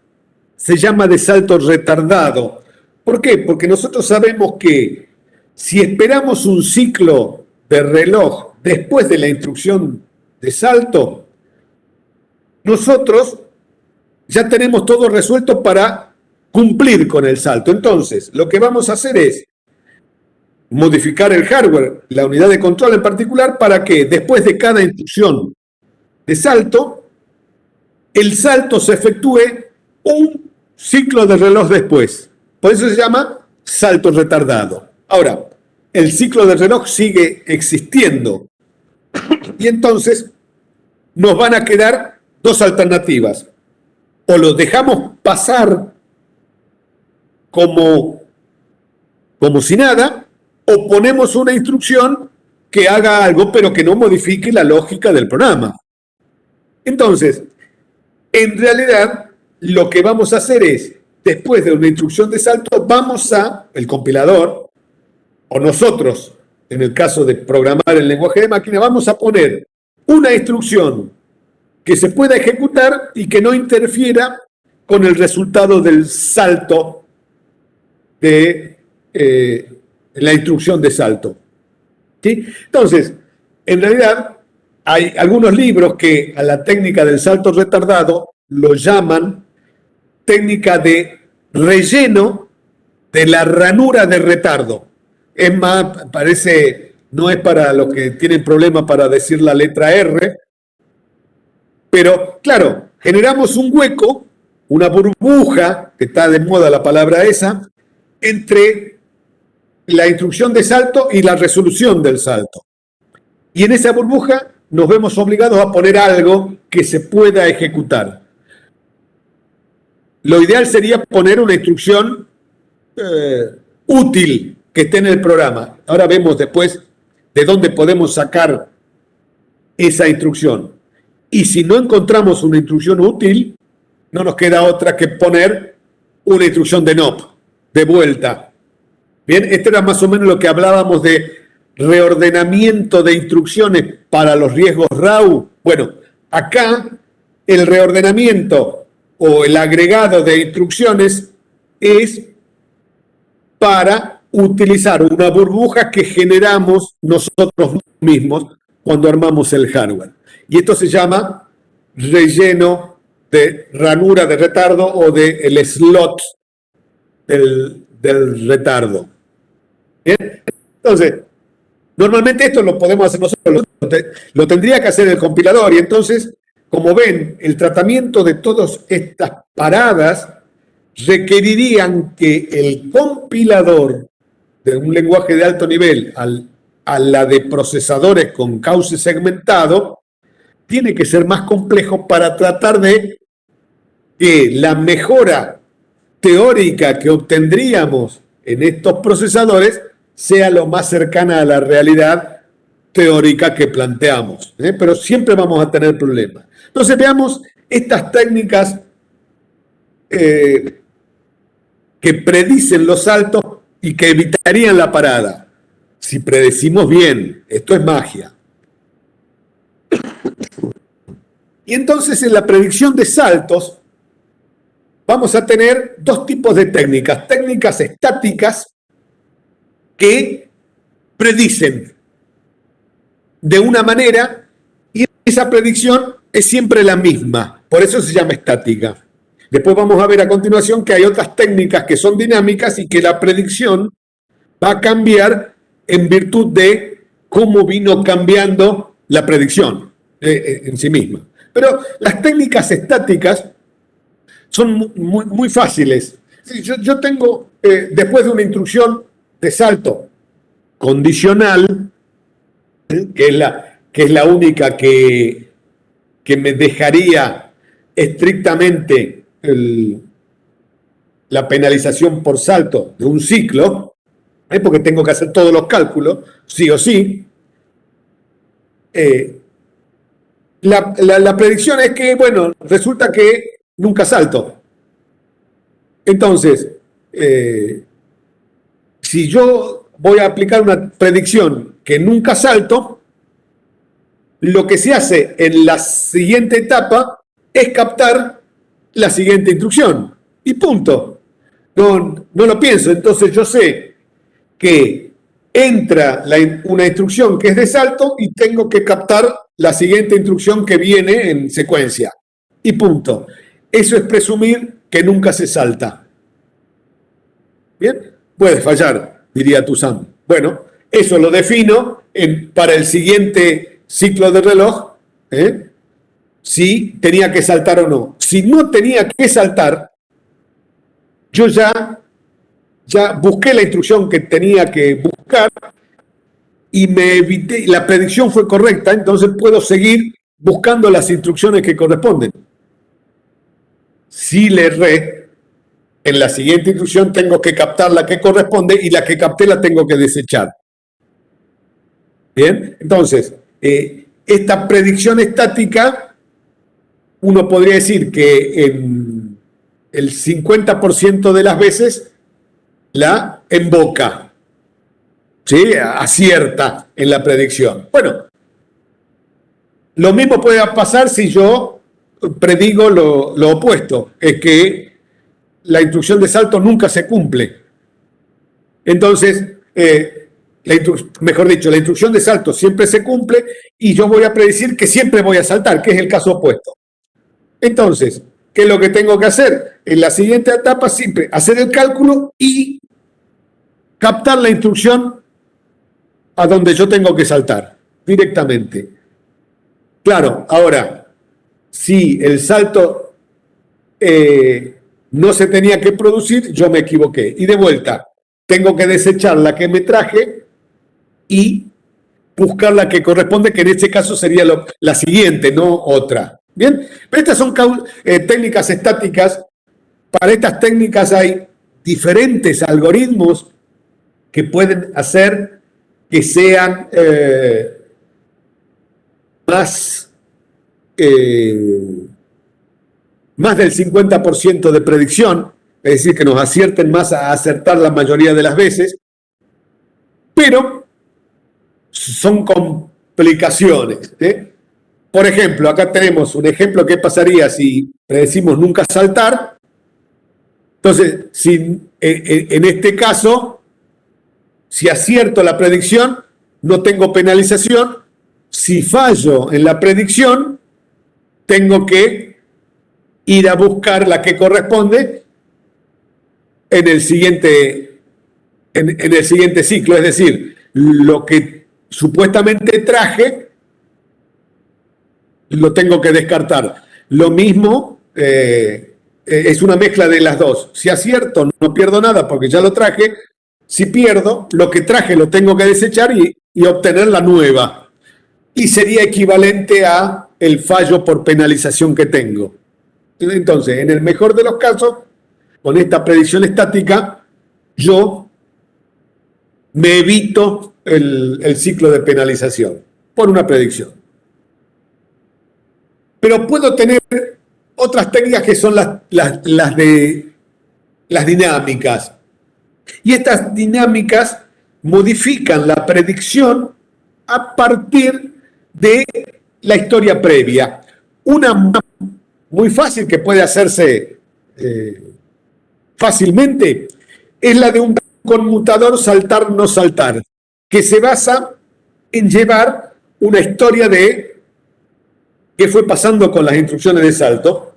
se llama de salto retardado. ¿Por qué? Porque nosotros sabemos que si esperamos un ciclo de reloj después de la instrucción de salto, nosotros ya tenemos todo resuelto para cumplir con el salto. Entonces, lo que vamos a hacer es modificar el hardware, la unidad de control en particular, para que después de cada instrucción de salto, el salto se efectúe un ciclo de reloj después. Por eso se llama salto retardado. Ahora, el ciclo de reloj sigue existiendo y entonces nos van a quedar 2 alternativas. O lo dejamos pasar como si nada, o ponemos una instrucción que haga algo, pero que no modifique la lógica del programa. Entonces, en realidad, lo que vamos a hacer es, después de una instrucción de salto, el compilador, o nosotros, en el caso de programar el lenguaje de máquina, vamos a poner una instrucción que se pueda ejecutar y que no interfiera con el resultado del salto de la instrucción de salto. ¿Sí? Entonces, en realidad, hay algunos libros que a la técnica del salto retardado lo llaman técnica de relleno de la ranura de retardo. Es más, no es para los que tienen problema para decir la letra R, pero claro, generamos un hueco, una burbuja, que está de moda la palabra esa, entre la instrucción de salto y la resolución del salto. Y en esa burbuja nos vemos obligados a poner algo que se pueda ejecutar. Lo ideal sería poner una instrucción útil que esté en el programa. Ahora vemos después de dónde podemos sacar esa instrucción. Y si no encontramos una instrucción útil, no nos queda otra que poner una instrucción de NOP, de vuelta. Bien, esto era más o menos lo que hablábamos de reordenamiento de instrucciones para los riesgos RAW. Bueno, acá el reordenamiento o el agregado de instrucciones es para utilizar una burbuja que generamos nosotros mismos cuando armamos el hardware. Y esto se llama relleno de ranura de retardo o del slot del retardo. ¿Bien? Entonces, normalmente esto lo podemos hacer nosotros, lo tendría que hacer el compilador, y entonces, como ven, el tratamiento de todas estas paradas requerirían que el compilador de un lenguaje de alto nivel a la de procesadores con cauce segmentado tiene que ser más complejo para tratar de que la mejora teórica que obtendríamos en estos procesadores sea lo más cercana a la realidad teórica que planteamos, pero siempre vamos a tener problemas. Entonces veamos estas técnicas que predicen los saltos y que evitarían la parada. Si predecimos bien, esto es magia. Y entonces en la predicción de saltos vamos a tener dos tipos de técnicas. Técnicas estáticas que predicen de una manera y esa predicción es siempre la misma. Por eso se llama estática. Después vamos a ver a continuación que hay otras técnicas que son dinámicas y que la predicción va a cambiar en virtud de cómo vino cambiando la predicción en sí misma. Pero las técnicas estáticas son muy fáciles. Yo tengo, después de una instrucción de salto condicional, que es la única que me dejaría estrictamente la penalización por salto de un ciclo, porque tengo que hacer todos los cálculos, sí o sí. La predicción es que, bueno, resulta que nunca salto. Entonces, si yo voy a aplicar una predicción que nunca salto, lo que se hace en la siguiente etapa es captar la siguiente instrucción. Y punto. No lo pienso. Entonces yo sé que entra una instrucción que es de salto y tengo que captar la siguiente instrucción que viene en secuencia. Y punto. Eso es presumir que nunca se salta. ¿Bien? Puede fallar, diría Toussaint. Bueno, eso lo defino para el siguiente ciclo de reloj, si tenía que saltar o no. Si no tenía que saltar, yo ya busqué la instrucción que tenía que buscar y me evité, la predicción fue correcta, entonces puedo seguir buscando las instrucciones que corresponden. Si le erré, en la siguiente instrucción tengo que captar la que corresponde y la que capté la tengo que desechar. Bien, entonces, esta predicción estática, uno podría decir que en el 50% de las veces la emboca, ¿sí? Acierta en la predicción. Bueno, lo mismo puede pasar si yo predigo lo opuesto, es que la instrucción de salto nunca se cumple. Entonces, mejor dicho, la instrucción de salto siempre se cumple y yo voy a predecir que siempre voy a saltar, que es el caso opuesto. Entonces, ¿qué es lo que tengo que hacer? En la siguiente etapa, siempre hacer el cálculo y captar la instrucción a donde yo tengo que saltar directamente. Claro, ahora, si el salto no se tenía que producir, yo me equivoqué. Y de vuelta, tengo que desechar la que me traje y buscar la que corresponde, que en este caso sería la siguiente, no otra. Bien, pero estas son técnicas estáticas. Para estas técnicas hay diferentes algoritmos que pueden hacer que sean más del 50% de predicción, es decir, que nos acierten más a acertar la mayoría de las veces, pero son complicaciones. por ejemplo, acá tenemos un ejemplo que pasaría si predecimos nunca saltar. Entonces, si, en este caso, si acierto la predicción, no tengo penalización. Si fallo en la predicción, tengo que ir a buscar la que corresponde en el siguiente, en el siguiente ciclo. Es decir, lo que supuestamente traje, lo tengo que descartar. Lo mismo, es una mezcla de las dos. Si acierto, no pierdo nada porque ya lo traje. Si pierdo, lo que traje lo tengo que desechar y obtener la nueva. Y sería equivalente a el fallo por penalización que tengo. Entonces, en el mejor de los casos, con esta predicción estática, yo me evito el ciclo de penalización por una predicción. Pero puedo tener otras técnicas que son las dinámicas. Y estas dinámicas modifican la predicción a partir de la historia previa. Una muy fácil que puede hacerse fácilmente es la de un conmutador saltar-no saltar, que se basa en llevar una historia de qué fue pasando con las instrucciones de salto.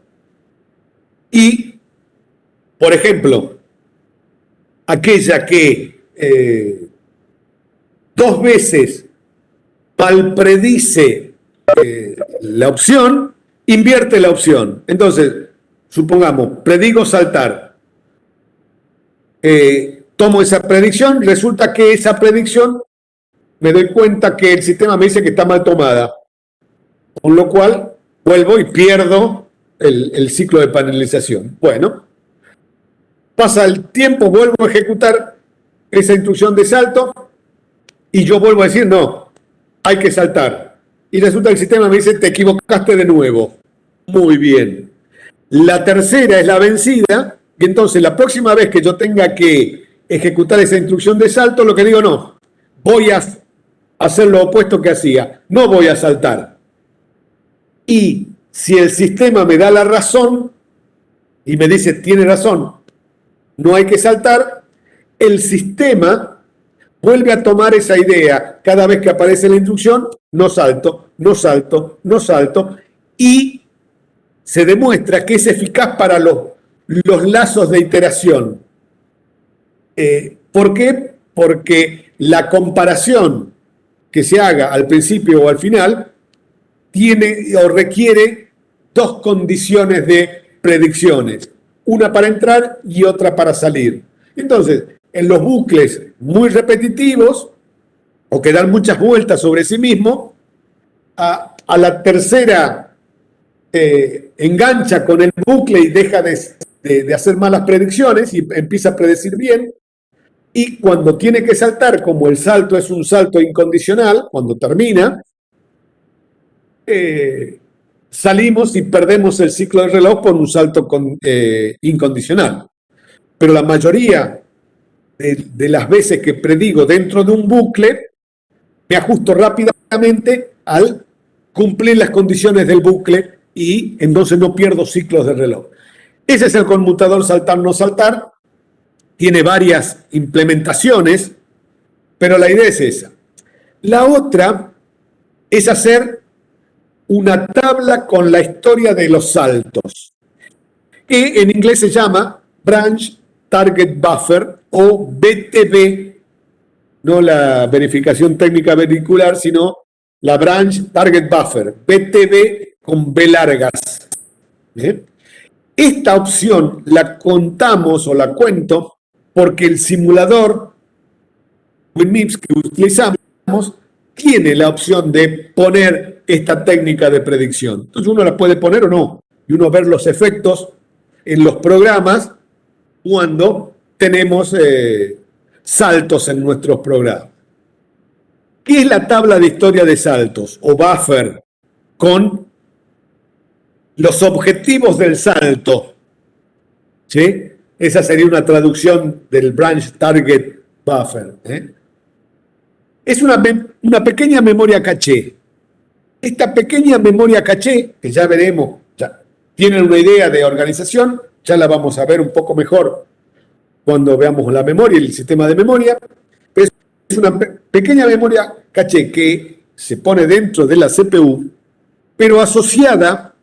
Y, por ejemplo, aquella que 2 veces malpredice la opción, invierte la opción. Entonces, supongamos, predigo saltar. Tomo esa predicción, resulta que esa predicción me doy cuenta que el sistema me dice que está mal tomada. Con lo cual, vuelvo y pierdo el ciclo de penalización. Bueno, pasa el tiempo, vuelvo a ejecutar esa instrucción de salto y yo vuelvo a decir, no, hay que saltar. Y resulta que el sistema me dice, te equivocaste de nuevo. Muy bien. La tercera es la vencida, y entonces la próxima vez que yo tenga que ejecutar esa instrucción de salto, lo que digo, no, voy a hacer lo opuesto que hacía, no voy a saltar. Y si el sistema me da la razón y me dice, tiene razón, no hay que saltar, el sistema vuelve a tomar esa idea cada vez que aparece la instrucción, no salto, no salto, no salto, y se demuestra que es eficaz para los lazos de iteración. ¿Por qué? Porque la comparación que se haga al principio o al final tiene o requiere 2 condiciones de predicciones, una para entrar y otra para salir. Entonces, en los bucles muy repetitivos o que dan muchas vueltas sobre sí mismo, a la tercera engancha con el bucle y deja de hacer malas predicciones y empieza a predecir bien. Y cuando tiene que saltar, como el salto es un salto incondicional, cuando termina, salimos y perdemos el ciclo del reloj por un salto incondicional. Pero la mayoría de las veces que predigo dentro de un bucle, me ajusto rápidamente al cumplir las condiciones del bucle y entonces no pierdo ciclos de reloj. Ese es el conmutador saltar-no saltar. Tiene varias implementaciones, pero la idea es esa. La otra es hacer una tabla con la historia de los saltos, que en inglés se llama Branch Target Buffer o BTB, no la verificación técnica vehicular, sino la Branch Target Buffer, BTB con B largas. ¿Bien? Esta opción la contamos o la cuento porque el simulador WinMIPS que utilizamos tiene la opción de poner esta técnica de predicción. Entonces uno la puede poner o no, y uno ver los efectos en los programas cuando tenemos saltos en nuestros programas. ¿Qué es la tabla de historia de saltos o buffer? Con los objetivos del salto, ¿sí? Esa sería una traducción del Branch Target Buffer. Es una pequeña memoria caché Esta pequeña memoria caché, que ya veremos, ya tienen una idea de organización, ya la vamos a ver un poco mejor cuando veamos la memoria y el sistema de memoria, pero es una pequeña memoria caché que se pone dentro de la CPU, pero asociada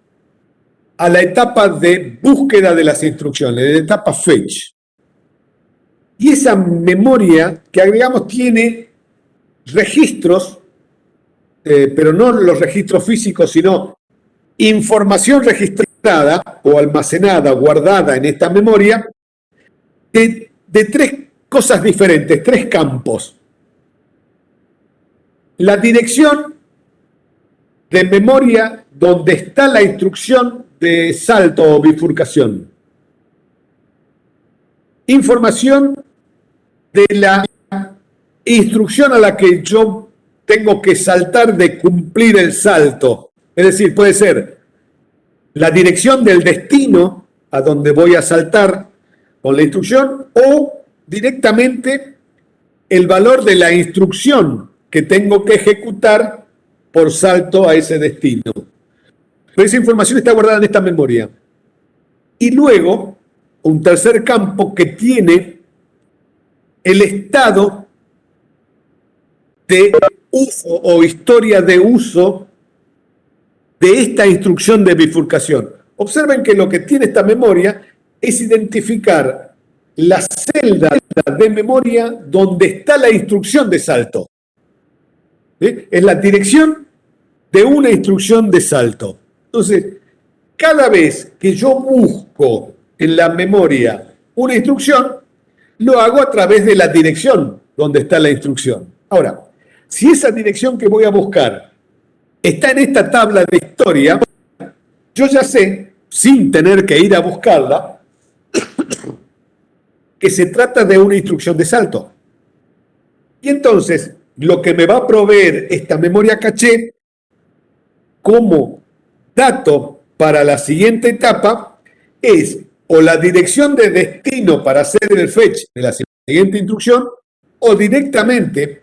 a la etapa de búsqueda de las instrucciones, la etapa fetch. Y esa memoria que agregamos tiene registros, pero no los registros físicos, sino información registrada o almacenada, guardada en esta memoria, de tres cosas diferentes, tres campos. La dirección de memoria donde está la instrucción de salto o bifurcación. Información de la instrucción a la que yo tengo que saltar de cumplir el salto. Es decir, puede ser la dirección del destino a donde voy a saltar con la instrucción o directamente el valor de la instrucción que tengo que ejecutar por salto a ese destino. Pero esa información está guardada en esta memoria. Y luego, un tercer campo que tiene el estado de uso o historia de uso de esta instrucción de bifurcación. Observen que lo que tiene esta memoria es identificar la celda de memoria donde está la instrucción de salto. ¿Sí? Es la dirección de una instrucción de salto. Entonces, cada vez que yo busco en la memoria una instrucción, lo hago a través de la dirección donde está la instrucción. Ahora, si esa dirección que voy a buscar está en esta tabla de historia, yo ya sé, sin tener que ir a buscarla, que se trata de una instrucción de salto. Y entonces, lo que me va a proveer esta memoria caché como dato para la siguiente etapa es o la dirección de destino para hacer el fetch de la siguiente instrucción o directamente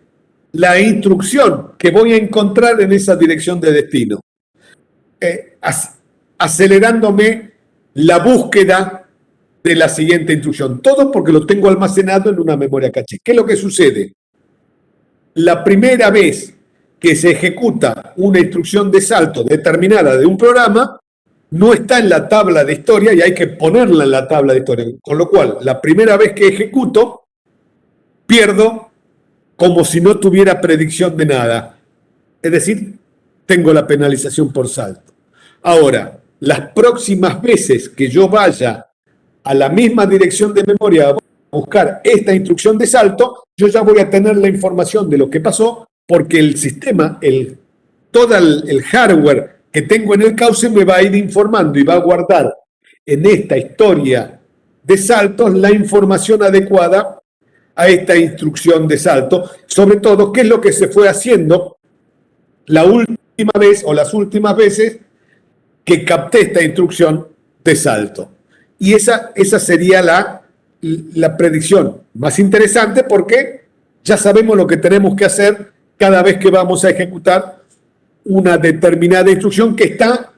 la instrucción que voy a encontrar en esa dirección de destino, acelerándome la búsqueda de la siguiente instrucción. Todo porque lo tengo almacenado en una memoria caché. ¿Qué es lo que sucede? La primera vez que se ejecuta una instrucción de salto determinada de un programa, no está en la tabla de historia y hay que ponerla en la tabla de historia. Con lo cual, la primera vez que ejecuto, pierdo como si no tuviera predicción de nada. Es decir, tengo la penalización por salto. Ahora, las próximas veces que yo vaya a la misma dirección de memoria a buscar esta instrucción de salto, yo ya voy a tener la información de lo que pasó porque el sistema, todo el hardware que tengo en el cauce me va a ir informando y va a guardar en esta historia de saltos la información adecuada a esta instrucción de salto, sobre todo qué es lo que se fue haciendo la última vez o las últimas veces que capté esta instrucción de salto. Y esa sería la predicción más interesante porque ya sabemos lo que tenemos que hacer cada vez que vamos a ejecutar una determinada instrucción que está,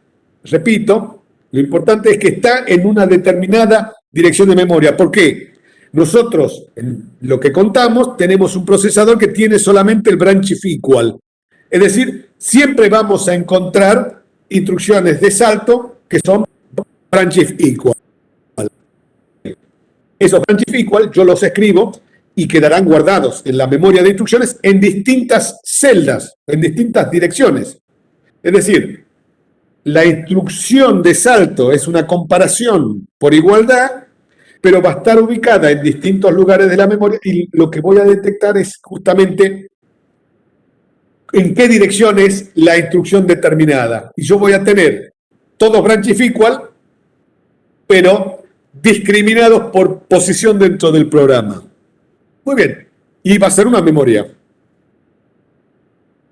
repito, lo importante es que está en una determinada dirección de memoria. ¿Por qué? Nosotros, en lo que contamos, tenemos un procesador que tiene solamente el branch if equal. Es decir, siempre vamos a encontrar instrucciones de salto que son branch if equal. Esos branch if equal yo los escribo y quedarán guardados en la memoria de instrucciones en distintas celdas, en distintas direcciones. Es decir, la instrucción de salto es una comparación por igualdad, pero va a estar ubicada en distintos lugares de la memoria y lo que voy a detectar es justamente en qué dirección es la instrucción determinada. Y yo voy a tener todos branch if equal, pero discriminados por posición dentro del programa. Muy bien, y va a ser una memoria.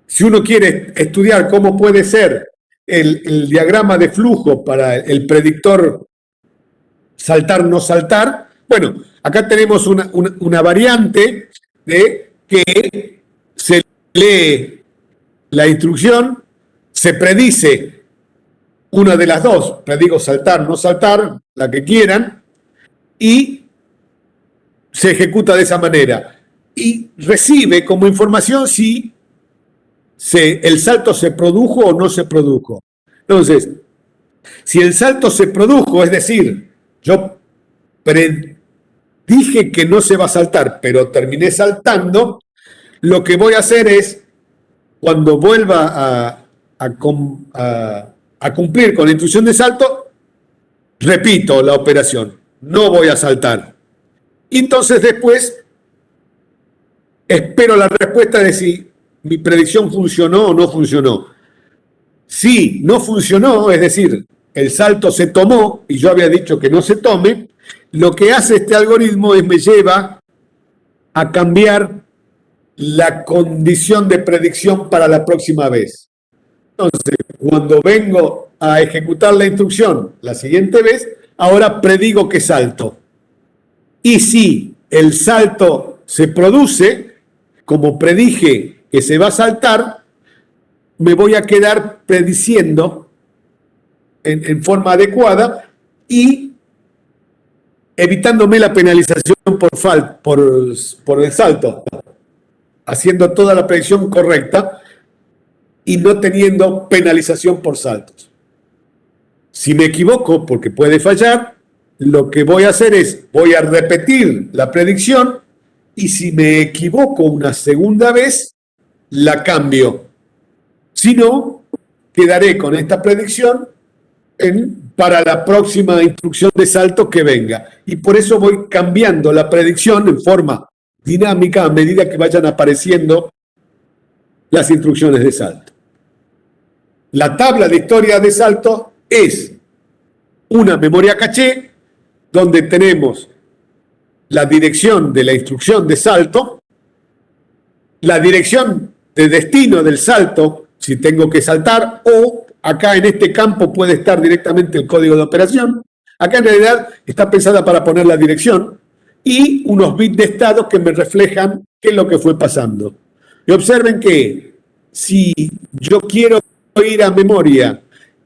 Si uno quiere estudiar cómo puede ser el diagrama de flujo para el predictor saltar-no saltar, bueno, acá tenemos una variante de que se lee la instrucción, se predice una de las dos, predigo saltar, no saltar, la que quieran, y se ejecuta de esa manera. Y recibe como información si el salto se produjo o no se produjo. Entonces, si el salto se produjo, es decir, yo dije que no se va a saltar, pero terminé saltando, lo que voy a hacer es, cuando vuelva a cumplir con la instrucción de salto, repito la operación, no voy a saltar. Y entonces después espero la respuesta de si mi predicción funcionó o no funcionó. Si no funcionó, es decir, el salto se tomó y yo había dicho que no se tome, lo que hace este algoritmo es me lleva a cambiar la condición de predicción para la próxima vez. Entonces, cuando vengo a ejecutar la instrucción la siguiente vez, ahora predigo que salto. Y si el salto se produce, como predije que se va a saltar, me voy a quedar prediciendo en forma adecuada y evitándome la penalización por el salto, haciendo toda la predicción correcta y no teniendo penalización por saltos. Si me equivoco, porque puede fallar, lo que voy a hacer es, voy a repetir la predicción y si me equivoco una segunda vez, la cambio. Si no, quedaré con esta predicción para la próxima instrucción de salto que venga. Y por eso voy cambiando la predicción en forma dinámica a medida que vayan apareciendo las instrucciones de salto. La tabla de historia de salto es una memoria caché donde tenemos la dirección de la instrucción de salto, la dirección de destino del salto, si tengo que saltar, o acá en este campo puede estar directamente el código de operación. Acá en realidad está pensada para poner la dirección y unos bits de estado que me reflejan qué es lo que fue pasando. Y observen que si yo quiero ir a memoria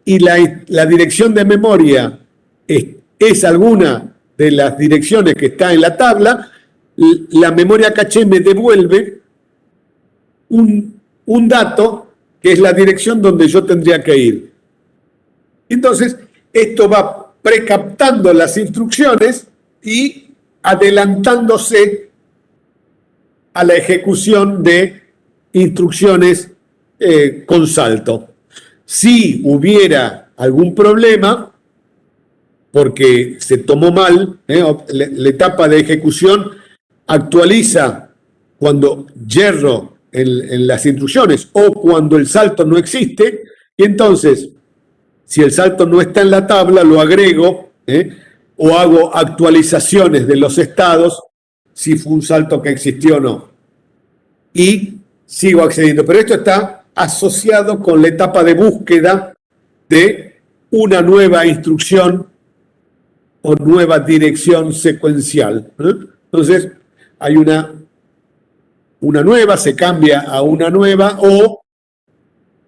y la dirección de memoria es alguna de las direcciones que está en la tabla, la memoria caché me devuelve un dato que es la dirección donde yo tendría que ir. Entonces, esto va precaptando las instrucciones y adelantándose a la ejecución de instrucciones con salto. Si hubiera algún problema, porque se tomó mal, la etapa de ejecución actualiza cuando yerro en las instrucciones o cuando el salto no existe, y entonces, si el salto no está en la tabla, lo agrego o hago actualizaciones de los estados si fue un salto que existió o no. Y sigo accediendo. Pero esto está asociado con la etapa de búsqueda de una nueva instrucción o nueva dirección secuencial. Entonces, hay una nueva, se cambia a una nueva o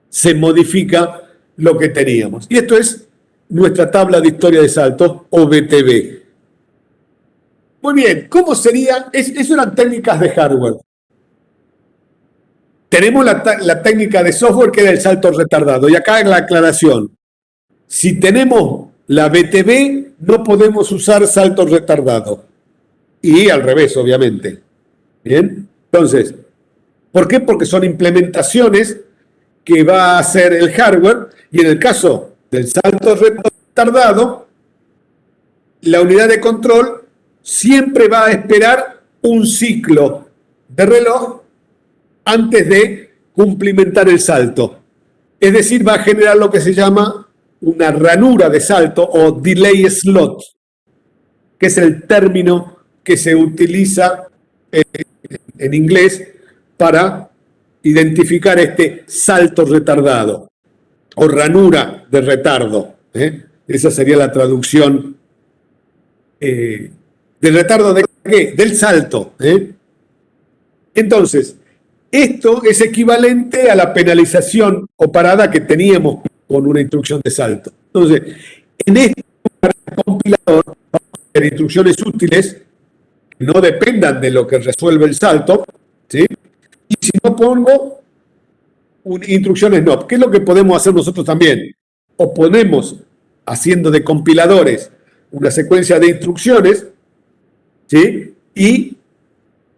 se modifica lo que teníamos. Y esto es nuestra tabla de historia de saltos o BTB. Muy bien, ¿cómo sería? Eso eran técnicas de hardware. Tenemos la técnica de software que era el salto retardado. Y acá en la aclaración. Si tenemos la BTB, no podemos usar salto retardado. Y al revés, obviamente. ¿Bien? Entonces, ¿por qué? Porque son implementaciones que va a hacer el hardware. Y en el caso del salto retardado, la unidad de control siempre va a esperar un ciclo de reloj antes de cumplimentar el salto. Es decir, va a generar lo que se llama una ranura de salto o delay slot, que es el término que se utiliza en inglés para identificar este salto retardado o ranura de retardo. Esa sería la traducción del retardo de ¿qué? Del salto. Entonces, Esto es equivalente a la penalización o parada que teníamos con una instrucción de salto. Entonces, en este compilador vamos a tener instrucciones útiles que no dependan de lo que resuelve el salto, ¿sí? Y si no pongo instrucciones no, ¿qué es lo que podemos hacer nosotros también? O ponemos, haciendo de compiladores, una secuencia de instrucciones, ¿sí? Y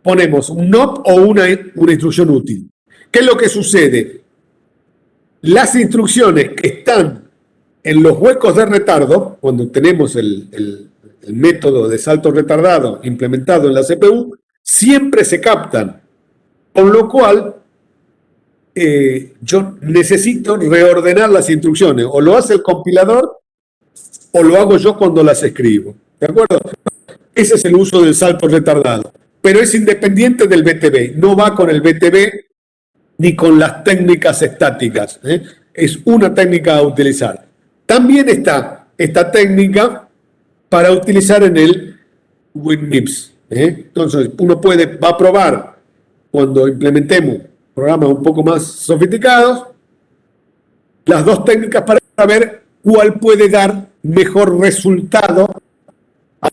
ponemos un NOP o una instrucción útil. ¿Qué es lo que sucede? Las instrucciones que están en los huecos de retardo, cuando tenemos el método de salto retardado implementado en la CPU, siempre se captan, con lo cual yo necesito reordenar las instrucciones, o lo hace el compilador o lo hago yo cuando las escribo, ¿de acuerdo? Ese es el uso del salto retardado, pero es independiente del BTB, no va con el BTB ni con las técnicas estáticas, ¿eh? Es una técnica a utilizar. También está esta técnica para utilizar en el WinMIPS, ¿eh? Entonces uno va a probar cuando implementemos programas un poco más sofisticados las dos técnicas para ver cuál puede dar mejor resultado a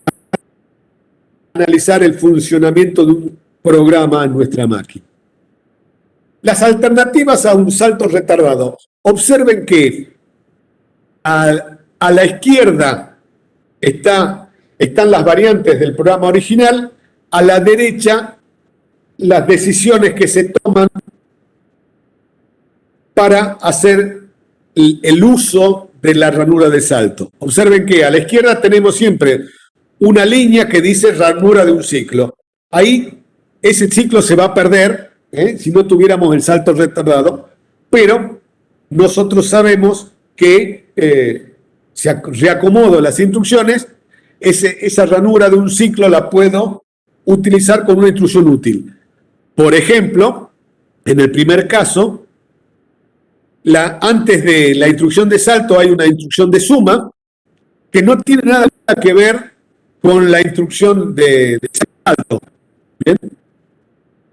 analizar el funcionamiento de un programa en nuestra máquina. Las alternativas a un salto retardado. Observen que a la izquierda están las variantes del programa original, a la derecha las decisiones que se toman para hacer el uso de la ranura de salto. Observen que a la izquierda tenemos siempre una línea que dice ranura de un ciclo. Ahí ese ciclo se va a perder si no tuviéramos el salto retardado, pero nosotros sabemos que si reacomodo las instrucciones, esa ranura de un ciclo la puedo utilizar con una instrucción útil. Por ejemplo, en el primer caso, antes de la instrucción de salto hay una instrucción de suma que no tiene nada que ver con la instrucción de salto. ¿Bien?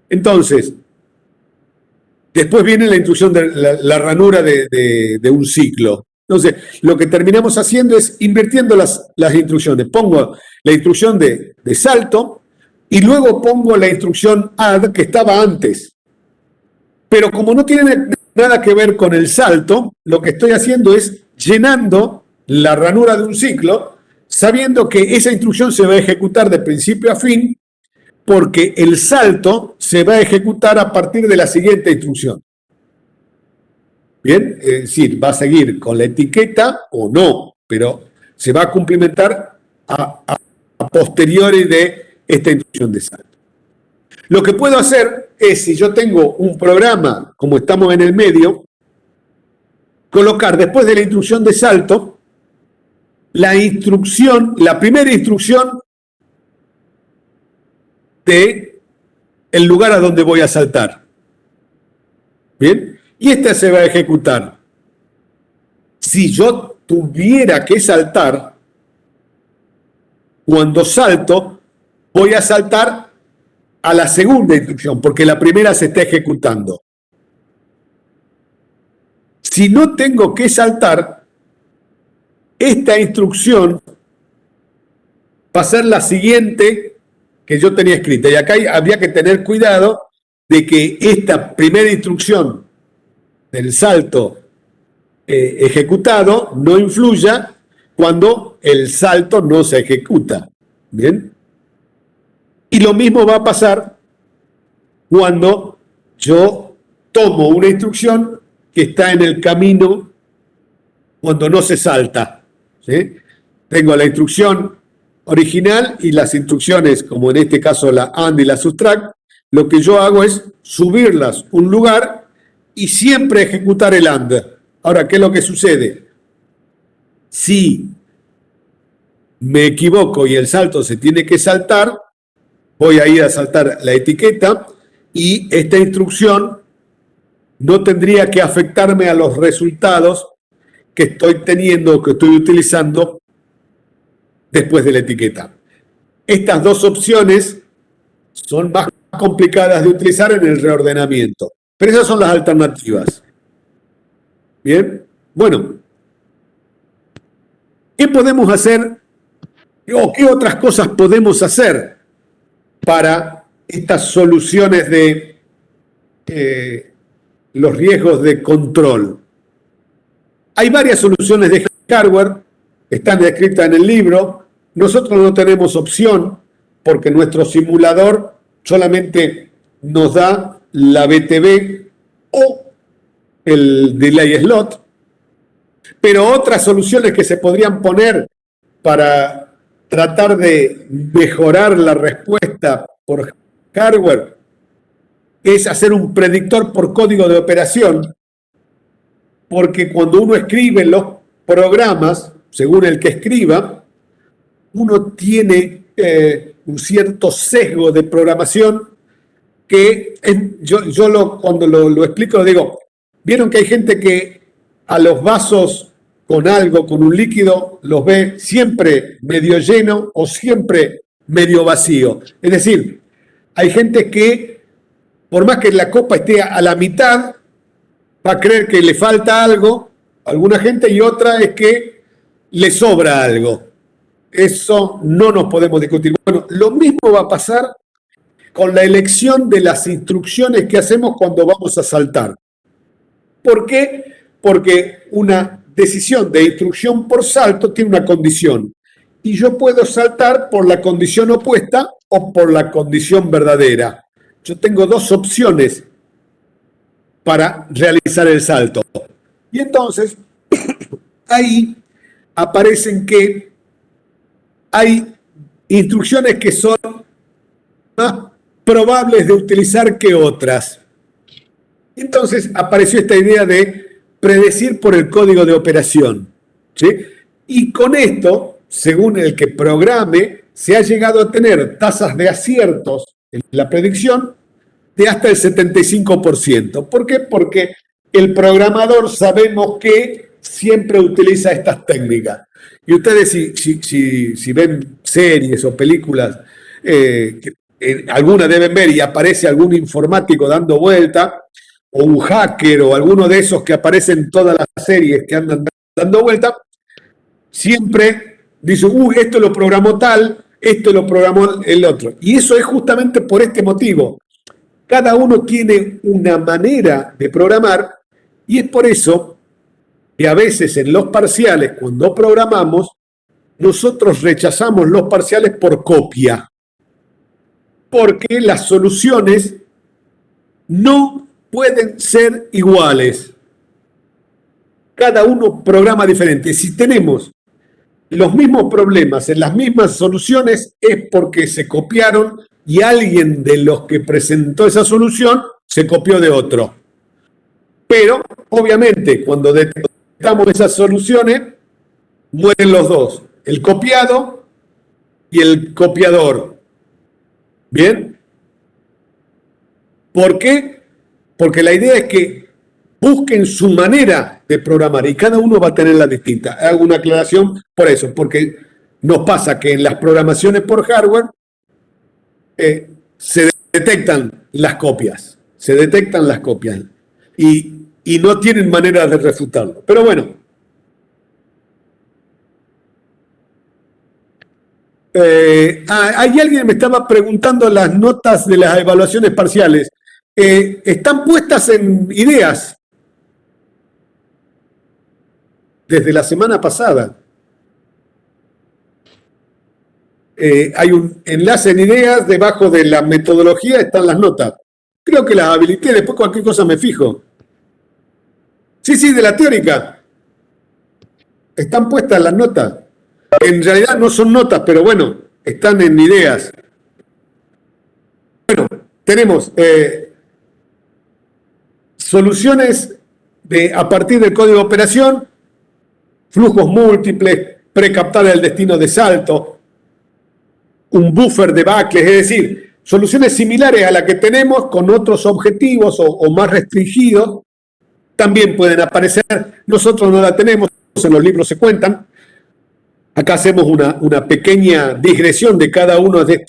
Entonces, después viene la instrucción de la ranura de un ciclo. Entonces, lo que terminamos haciendo es invirtiendo las instrucciones. Pongo la instrucción de salto y luego pongo la instrucción add que estaba antes. Pero como no tiene nada que ver con el salto, lo que estoy haciendo es llenando la ranura de un ciclo, sabiendo que esa instrucción se va a ejecutar de principio a fin, porque el salto se va a ejecutar a partir de la siguiente instrucción. Bien, es decir, va a seguir con la etiqueta o no, pero se va a cumplimentar a posteriori de esta instrucción de salto. Lo que puedo hacer es, si yo tengo un programa, como estamos en el medio, colocar después de la instrucción de salto, la primera instrucción de el lugar a donde voy a saltar. Bien, y esta se va a ejecutar. Si yo tuviera que saltar, cuando salto, voy a saltar a la segunda instrucción, porque la primera se está ejecutando. Si no tengo que saltar, esta instrucción va a ser la siguiente que yo tenía escrita. Y acá habría que tener cuidado de que esta primera instrucción del salto ejecutado no influya cuando el salto no se ejecuta. ¿Bien? Y lo mismo va a pasar cuando yo tomo una instrucción que está en el camino cuando no se salta. ¿Sí? Tengo la instrucción original y las instrucciones, como en este caso la AND y la subtract. Lo que yo hago es subirlas un lugar y siempre ejecutar el AND. Ahora, ¿qué es lo que sucede? Si me equivoco y el salto se tiene que saltar, voy a ir a saltar la etiqueta y esta instrucción no tendría que afectarme a los resultados que estoy teniendo, que estoy utilizando después de la etiqueta. Estas dos opciones son más complicadas de utilizar en el reordenamiento. Pero esas son las alternativas. Bien, bueno, ¿qué podemos hacer o qué otras cosas podemos hacer para estas soluciones de los riesgos de control? Hay varias soluciones de hardware, están descritas en el libro. Nosotros no tenemos opción porque nuestro simulador solamente nos da la BTV o el delay slot, pero otras soluciones que se podrían poner para tratar de mejorar la respuesta por hardware es hacer un predictor por código de operación, porque cuando uno escribe los programas, según el que escriba, uno tiene un cierto sesgo de programación que cuando lo explico digo, vieron que hay gente que a los vasos con algo, con un líquido, los ve siempre medio lleno o siempre medio vacío. Es decir, hay gente que, por más que la copa esté a la mitad, va a creer que le falta algo a alguna gente y otra es que le sobra algo. Eso no nos podemos discutir. Bueno, lo mismo va a pasar con la elección de las instrucciones que hacemos cuando vamos a saltar. ¿Por qué? Porque una decisión de instrucción por salto tiene una condición. Y yo puedo saltar por la condición opuesta o por la condición verdadera. Yo tengo dos opciones para realizar el salto. Y entonces, ahí aparecen que hay instrucciones que son más probables de utilizar que otras. Entonces apareció esta idea de predecir por el código de operación, ¿sí? Y con esto, según el que programe, se ha llegado a tener tasas de aciertos en la predicción de hasta el 75%. ¿Por qué? Porque el programador sabemos que siempre utiliza estas técnicas. Y ustedes si ven series o películas, alguna deben ver y aparece algún informático dando vuelta, o un hacker o alguno de esos que aparecen en todas las series que andan dando vuelta, siempre dice, esto lo programó tal, esto lo programó el otro. Y eso es justamente por este motivo. Cada uno tiene una manera de programar y es por eso que a veces en los parciales, cuando programamos, nosotros rechazamos los parciales por copia, porque las soluciones no pueden ser iguales. Cada uno programa diferente. Si tenemos los mismos problemas en las mismas soluciones, es porque se copiaron y alguien de los que presentó esa solución se copió de otro. Pero, obviamente, cuando detectamos esas soluciones, mueren los dos, el copiado y el copiador. ¿Bien? ¿Por qué? Porque la idea es que busquen su manera de programar y cada uno va a tener la distinta. Hago una aclaración por eso, porque nos pasa que en las programaciones por hardware se detectan las copias, y no tienen manera de refutarlo. Pero bueno, hay alguien que me estaba preguntando las notas de las evaluaciones parciales. Están puestas en ideas desde la semana pasada. Hay un enlace en ideas, debajo de la metodología están las notas. Creo que las habilité, después cualquier cosa me fijo. Sí, de la teórica. Están puestas las notas. En realidad no son notas, pero bueno, están en ideas. Bueno, tenemos soluciones a partir del código de operación, flujos múltiples, precaptar el destino de salto, un buffer de bucles, es decir, soluciones similares a la que tenemos con otros objetivos o más restringidos, también pueden aparecer. Nosotros no la tenemos, en los libros se cuentan. Acá hacemos una pequeña digresión de cada uno de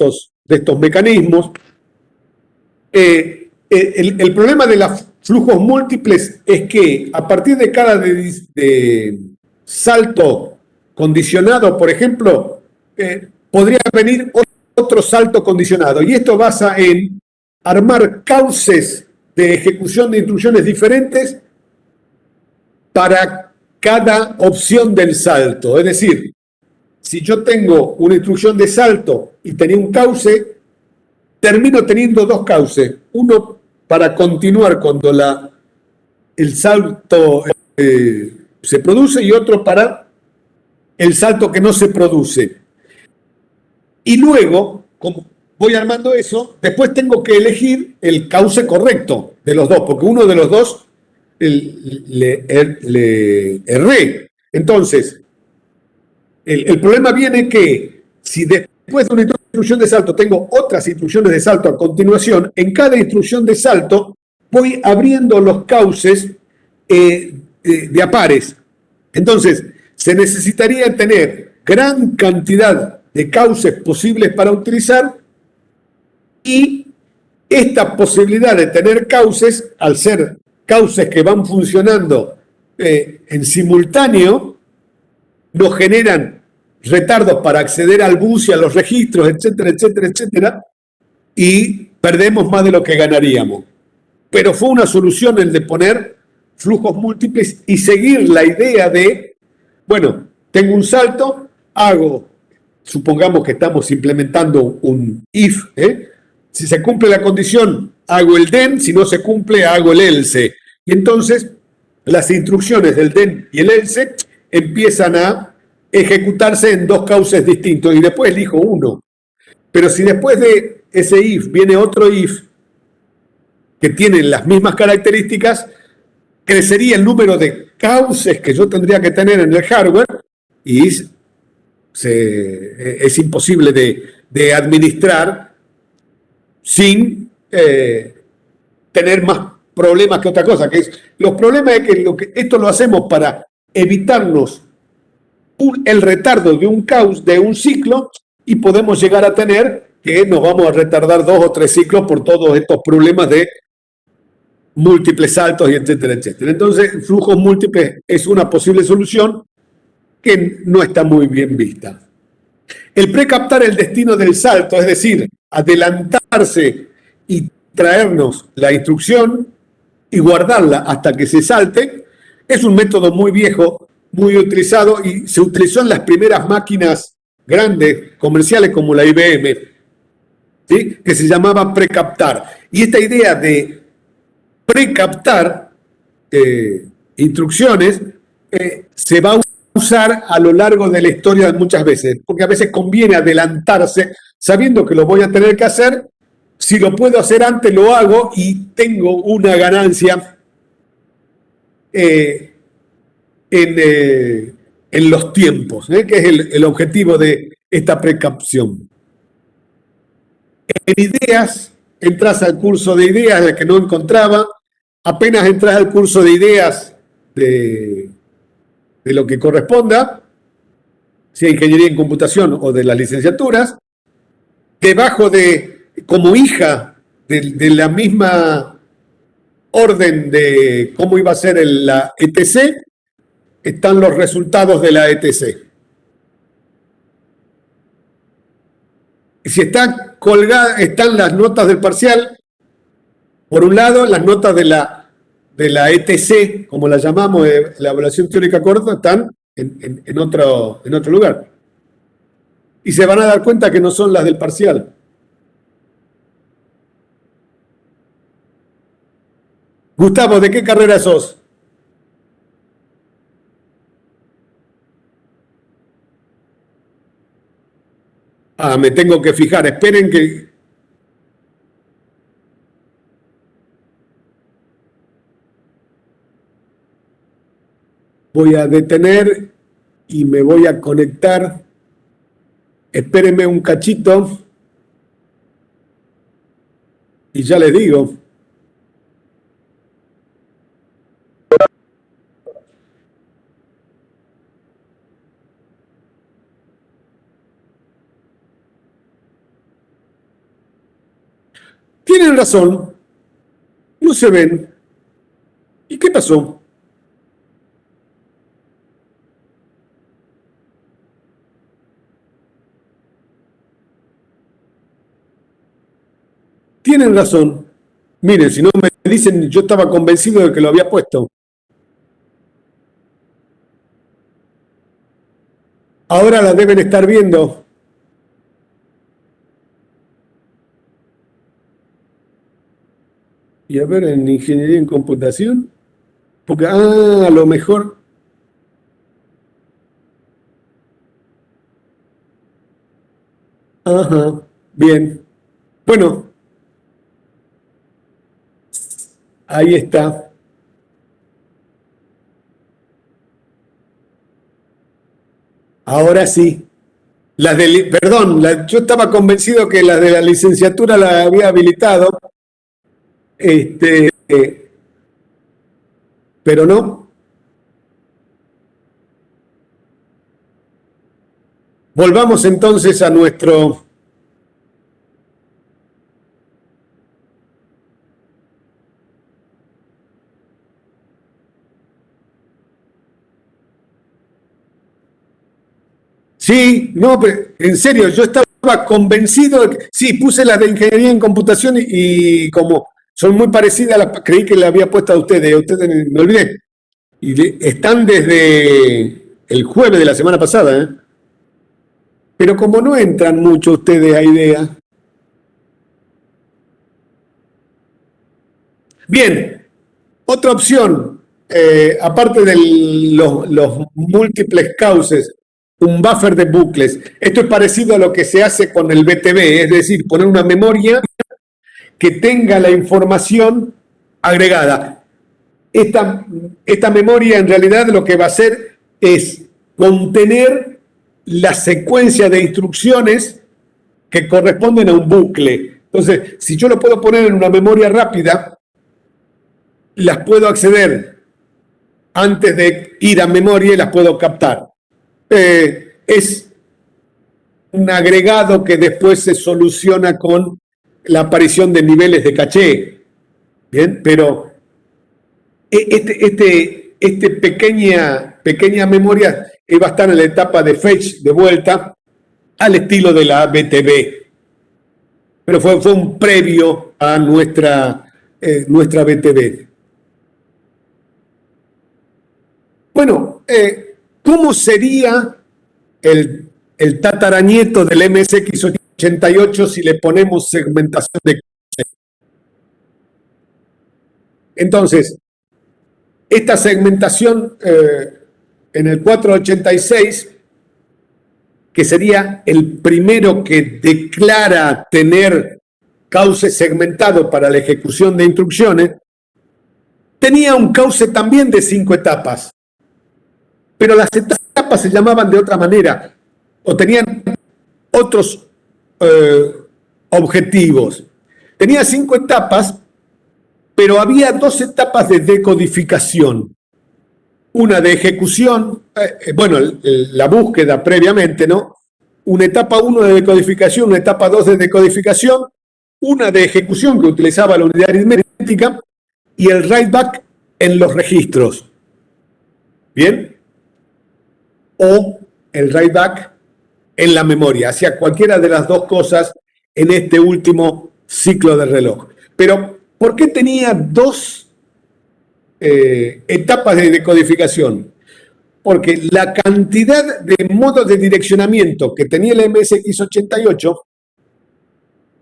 estos mecanismos. El problema de los flujos múltiples es que a partir de cada de salto condicionado, por ejemplo, podría venir otro salto condicionado. Y esto basa en armar cauces de ejecución de instrucciones diferentes para cada opción del salto. Es decir, si yo tengo una instrucción de salto y tenía un cauce, termino teniendo dos cauces. Uno para continuar cuando el salto se produce y otro para el salto que no se produce. Y luego, como voy armando eso, después tengo que elegir el cauce correcto de los dos, porque uno de los dos le erré. Entonces, el problema viene que si después de una instrucción de salto tengo otras instrucciones de salto a continuación, en cada instrucción de salto voy abriendo los cauces de a pares. Entonces, se necesitaría tener gran cantidad de cauces posibles para utilizar y esta posibilidad de tener cauces, al ser cauces que van funcionando en simultáneo, nos generan retardos para acceder al bus y a los registros, etcétera, etcétera, etcétera, y perdemos más de lo que ganaríamos. Pero fue una solución el de poner flujos múltiples y seguir la idea de, bueno, tengo un salto, supongamos que estamos implementando un if, si se cumple la condición, hago el then, si no se cumple, hago el else. Y entonces las instrucciones del then y el else empiezan a ejecutarse en dos cauces distintos y después elijo uno. Pero si después de ese if viene otro if que tiene las mismas características, crecería el número de cauces que yo tendría que tener en el hardware y es imposible de administrar sin tener más problemas que otra cosa. Los problemas es que esto lo hacemos para evitarnos el retardo de un ciclo y podemos llegar a tener que nos vamos a retardar 2 o 3 ciclos por todos estos problemas de múltiples saltos y etcétera, etcétera. Entonces, flujos múltiples es una posible solución que no está muy bien vista. El precaptar el destino del salto, es decir, adelantarse y traernos la instrucción y guardarla hasta que se salte, es un método muy viejo, muy utilizado y se utilizó en las primeras máquinas grandes comerciales como la IBM, ¿sí? Que se llamaba precaptar. Y esta idea de precaptar instrucciones se va a usar a lo largo de la historia muchas veces, porque a veces conviene adelantarse sabiendo que lo voy a tener que hacer. Si lo puedo hacer antes, lo hago y tengo una ganancia en los tiempos, que es el objetivo de esta precapción. En ideas, entras al curso de ideas de que no encontraba, apenas entras al curso de ideas de lo que corresponda, sea ingeniería en computación o de las licenciaturas, debajo como hija de la misma orden de cómo iba a ser la ETC, están los resultados de la ETC. Si está colgada, están las notas del parcial, por un lado, las notas de la ETC, como la llamamos, la evaluación teórica corta, están en otro lugar. Y se van a dar cuenta que no son las del parcial. Gustavo, ¿de qué carrera sos? Me tengo que fijar. Esperen que... Voy a detener y me voy a conectar. Espérenme un cachito. Y ya les digo. ¿Tienen razón, no se ven. ¿Y qué pasó? Tienen razón. Miren, si no me dicen, yo estaba convencido de que lo había puesto. Ahora la deben estar viendo. Y a ver, en ingeniería en computación. Porque, a lo mejor. Ajá, bien. Bueno, ahí está. Ahora sí. Perdón, yo estaba convencido que las de la licenciatura la había habilitado, este, pero no. Volvamos entonces a nuestro. Sí, no, pero en serio, yo estaba convencido de que, sí, puse las de ingeniería en computación y como son muy parecidas, creí que la había puesto a ustedes me olvidé. Y están desde el jueves de la semana pasada, ¿eh? Pero como no entran mucho ustedes a idea. Bien, otra opción, aparte de los múltiples cauces, un buffer de bucles. Esto es parecido a lo que se hace con el BTB, es decir, poner una memoria que tenga la información agregada. Esta memoria en realidad lo que va a hacer es contener la secuencia de instrucciones que corresponden a un bucle. Entonces, si yo lo puedo poner en una memoria rápida, las puedo acceder antes de ir a memoria y las puedo captar. Es un agregado que después se soluciona con la aparición de niveles de caché. Bien, pero este pequeña memoria va a estar en la etapa de fetch de vuelta al estilo de la BTB. Pero fue un previo a nuestra BTB. Bueno, ¿cómo sería el tataranieto del MSX88 si le ponemos segmentación de cauce? Entonces, esta segmentación en el 486, que sería el primero que declara tener cauce segmentado para la ejecución de instrucciones, tenía un cauce también de 5 etapas, pero las etapas se llamaban de otra manera o tenían otros objetivos. Tenía 5 etapas, pero había 2 etapas de decodificación. Una de ejecución, la búsqueda previamente, ¿no? Una etapa 1 de decodificación, una etapa 2 de decodificación, una de ejecución que utilizaba la unidad aritmética y el write back en los registros. ¿Bien? O el write back en la memoria, hacia cualquiera de las dos cosas en este último ciclo de reloj. Pero, ¿por qué tenía 2 etapas de decodificación? Porque la cantidad de modos de direccionamiento que tenía el MSX88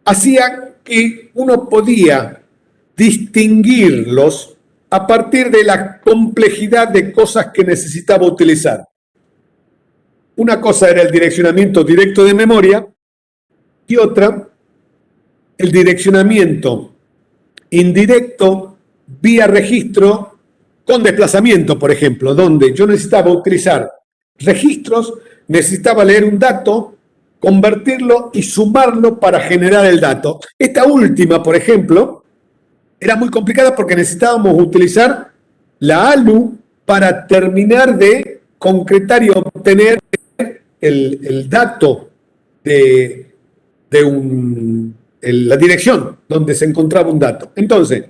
hacía que uno podía distinguirlos a partir de la complejidad de cosas que necesitaba utilizar. Una cosa era el direccionamiento directo de memoria y otra el direccionamiento indirecto vía registro con desplazamiento, por ejemplo, donde yo necesitaba utilizar registros, necesitaba leer un dato, convertirlo y sumarlo para generar el dato. Esta última, por ejemplo, era muy complicada porque necesitábamos utilizar la ALU para terminar de concretar y obtener el dato de un la dirección donde se encontraba un dato. Entonces,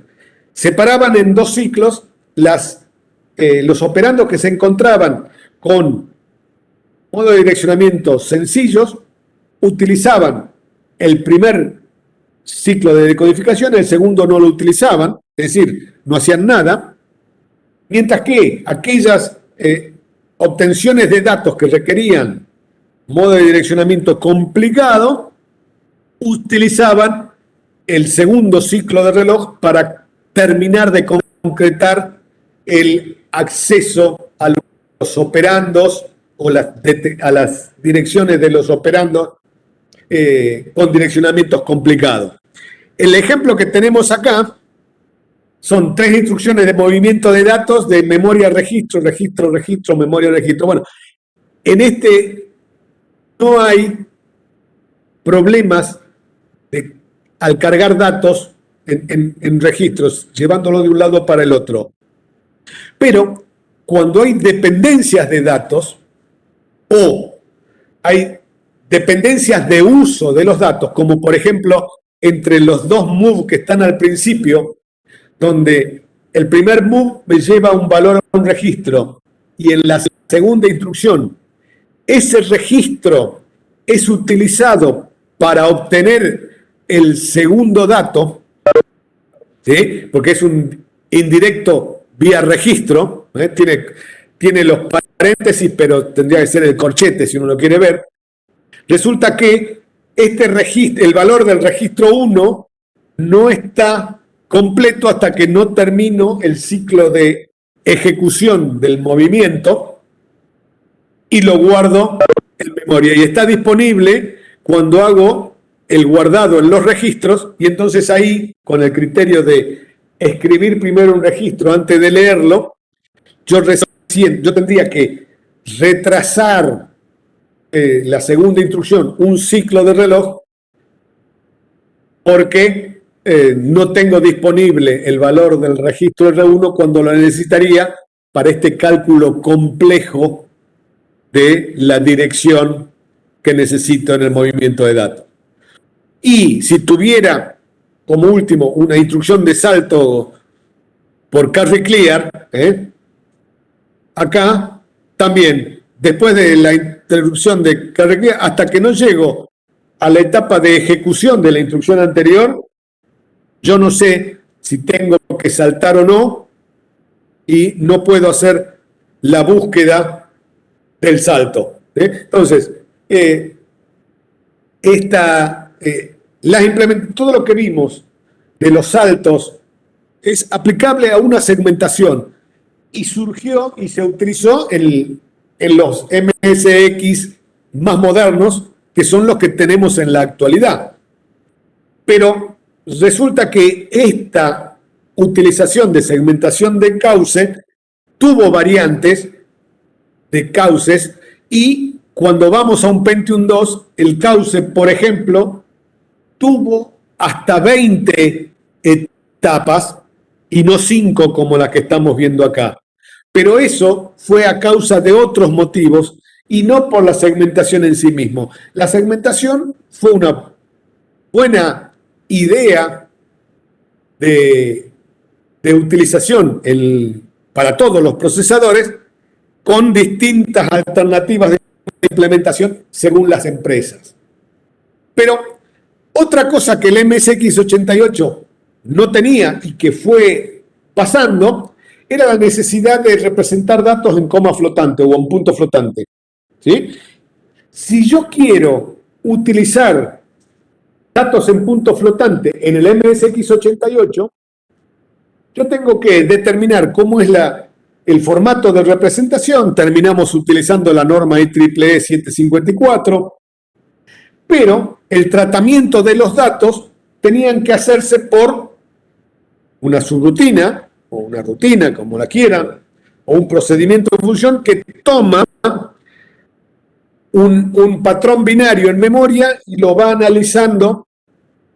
separaban en dos ciclos los operandos que se encontraban con modo de direccionamiento sencillos, utilizaban el primer ciclo de decodificación, el segundo no lo utilizaban, es decir, no hacían nada, mientras que aquellas obtenciones de datos que requerían modo de direccionamiento complicado, utilizaban el segundo ciclo de reloj para terminar de concretar el acceso a los operandos o a las direcciones de los operandos con direccionamientos complicados. El ejemplo que tenemos acá son 3 instrucciones de movimiento de datos de memoria registro, registro, registro, memoria registro. Bueno, en este no hay problemas al cargar datos en registros, llevándolo de un lado para el otro. Pero cuando hay dependencias de datos o hay dependencias de uso de los datos, como por ejemplo entre los dos moves que están al principio, donde el primer move me lleva un valor a un registro y en la segunda instrucción ese registro es utilizado para obtener el segundo dato, ¿sí? Porque es un indirecto vía registro, ¿eh? Tiene los paréntesis, pero tendría que ser el corchete si uno lo quiere ver. Resulta que el valor del registro 1 no está completo hasta que no termino el ciclo de ejecución del movimiento y lo guardo en memoria. Y está disponible cuando hago el guardado en los registros, y entonces ahí, con el criterio de escribir primero un registro antes de leerlo, yo tendría que retrasar la segunda instrucción, un ciclo de reloj, porque no tengo disponible el valor del registro R1 cuando lo necesitaría para este cálculo complejo de la dirección que necesito en el movimiento de datos. Y si tuviera, como último, una instrucción de salto por carry clear, acá también, después de la interrupción de carry clear, hasta que no llego a la etapa de ejecución de la instrucción anterior, yo no sé si tengo que saltar o no, y no puedo hacer la búsqueda del salto. Entonces, todo lo que vimos de los saltos es aplicable a una segmentación y surgió y se utilizó en los MSX más modernos, que son los que tenemos en la actualidad. Pero resulta que esta utilización de segmentación de cauce tuvo variantes de cauces, y cuando vamos a un Pentium 2, el cauce, por ejemplo, tuvo hasta 20 etapas y no 5 como las que estamos viendo acá. Pero eso fue a causa de otros motivos y no por la segmentación en sí mismo. La segmentación fue una buena idea de utilización para todos los procesadores, con distintas alternativas de implementación según las empresas. Pero otra cosa que el MSX88 no tenía y que fue pasando era la necesidad de representar datos en coma flotante o en punto flotante, ¿sí? Si yo quiero utilizar datos en punto flotante en el MSX88, yo tengo que determinar cómo es el formato de representación. Terminamos utilizando la norma IEEE 754, pero el tratamiento de los datos tenían que hacerse por una subrutina, o una rutina, como la quieran, o un procedimiento de función que toma un patrón binario en memoria y lo va analizando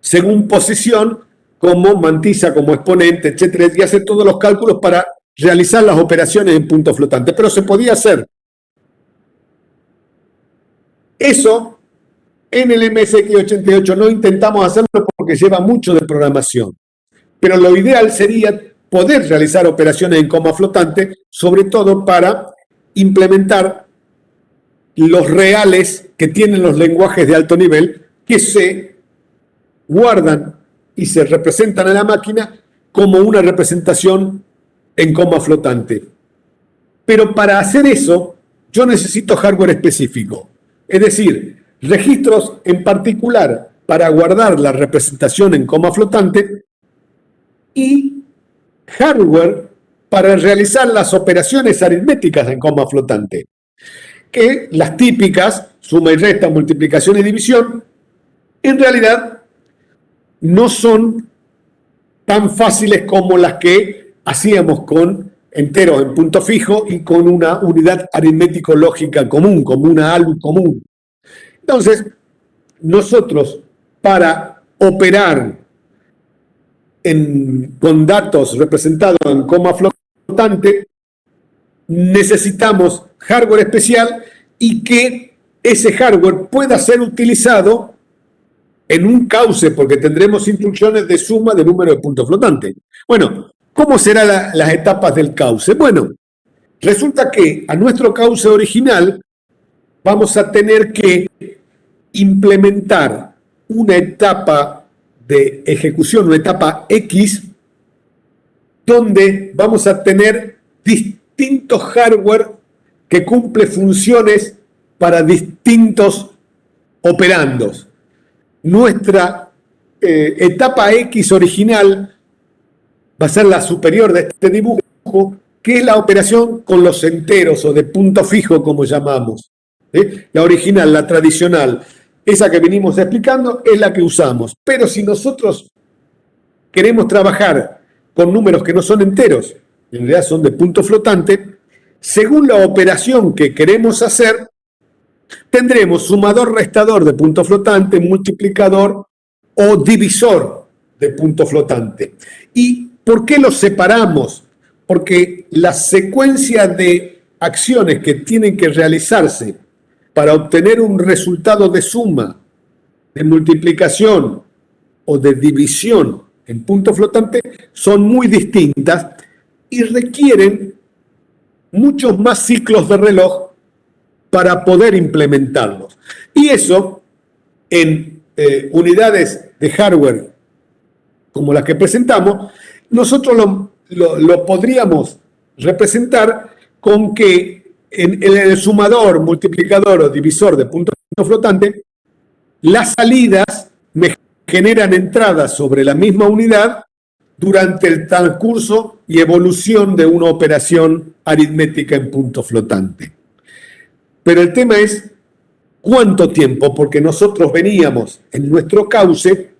según posición, como mantisa, como exponente, etcétera, y hace todos los cálculos para realizar las operaciones en punto flotante. Pero se podía hacer. Eso en el MSX88 no intentamos hacerlo porque lleva mucho de programación. Pero lo ideal sería poder realizar operaciones en coma flotante, sobre todo para implementar los reales que tienen los lenguajes de alto nivel, que se guardan y se representan a la máquina como una representación en coma flotante. Pero para hacer eso, yo necesito hardware específico, es decir, registros en particular para guardar la representación en coma flotante y hardware para realizar las operaciones aritméticas en coma flotante, que las típicas, suma y resta, multiplicación y división, en realidad no son tan fáciles como las que hacíamos con enteros en punto fijo y con una unidad aritmético-lógica común, como una ALU común. Entonces, nosotros para operar con datos representados en coma flotante, necesitamos hardware especial y que ese hardware pueda ser utilizado en un cauce, porque tendremos instrucciones de suma de número de puntos flotantes. Bueno, ¿cómo serán las etapas del cauce? Bueno, resulta que a nuestro cauce original vamos a tener que implementar una etapa de ejecución, una etapa X, donde vamos a tener distintos hardware que cumple funciones para distintos operandos. Nuestra etapa X original va a ser la superior de este dibujo, que es la operación con los enteros o de punto fijo, como llamamos. La original, la tradicional, esa que venimos explicando, es la que usamos. Pero si nosotros queremos trabajar con números que no son enteros, en realidad son de punto flotante, según la operación que queremos hacer, tendremos sumador restador de punto flotante, multiplicador o divisor de punto flotante. ¿Y por qué los separamos? Porque la secuencia de acciones que tienen que realizarse para obtener un resultado de suma, de multiplicación o de división en punto flotante son muy distintas y requieren muchos más ciclos de reloj para poder implementarlos. Y eso en unidades de hardware como las que presentamos, nosotros lo podríamos representar con que en el sumador, multiplicador o divisor de punto flotante, las salidas me generan entradas sobre la misma unidad durante el transcurso y evolución de una operación aritmética en punto flotante. Pero el tema es cuánto tiempo, porque nosotros veníamos en nuestro cauce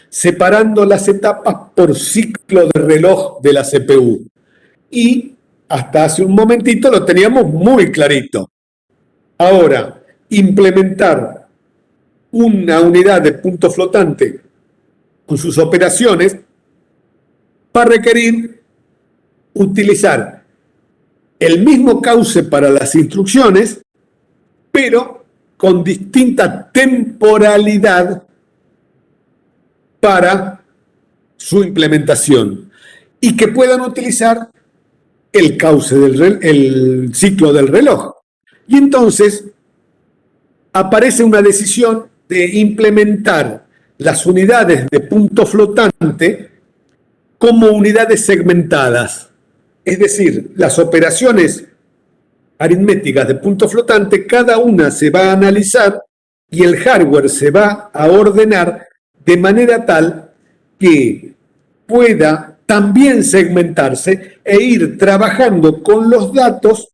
separando las etapas por ciclo de reloj de la CPU. Y hasta hace un momentito lo teníamos muy clarito. Ahora, implementar una unidad de punto flotante con sus operaciones va a requerir utilizar el mismo cauce para las instrucciones, pero con distinta temporalidad para su implementación y que puedan utilizar el cauce el ciclo del reloj. Y entonces aparece una decisión de implementar las unidades de punto flotante como unidades segmentadas. Es decir, las operaciones aritméticas de punto flotante, cada una se va a analizar y el hardware se va a ordenar de manera tal que pueda también segmentarse e ir trabajando con los datos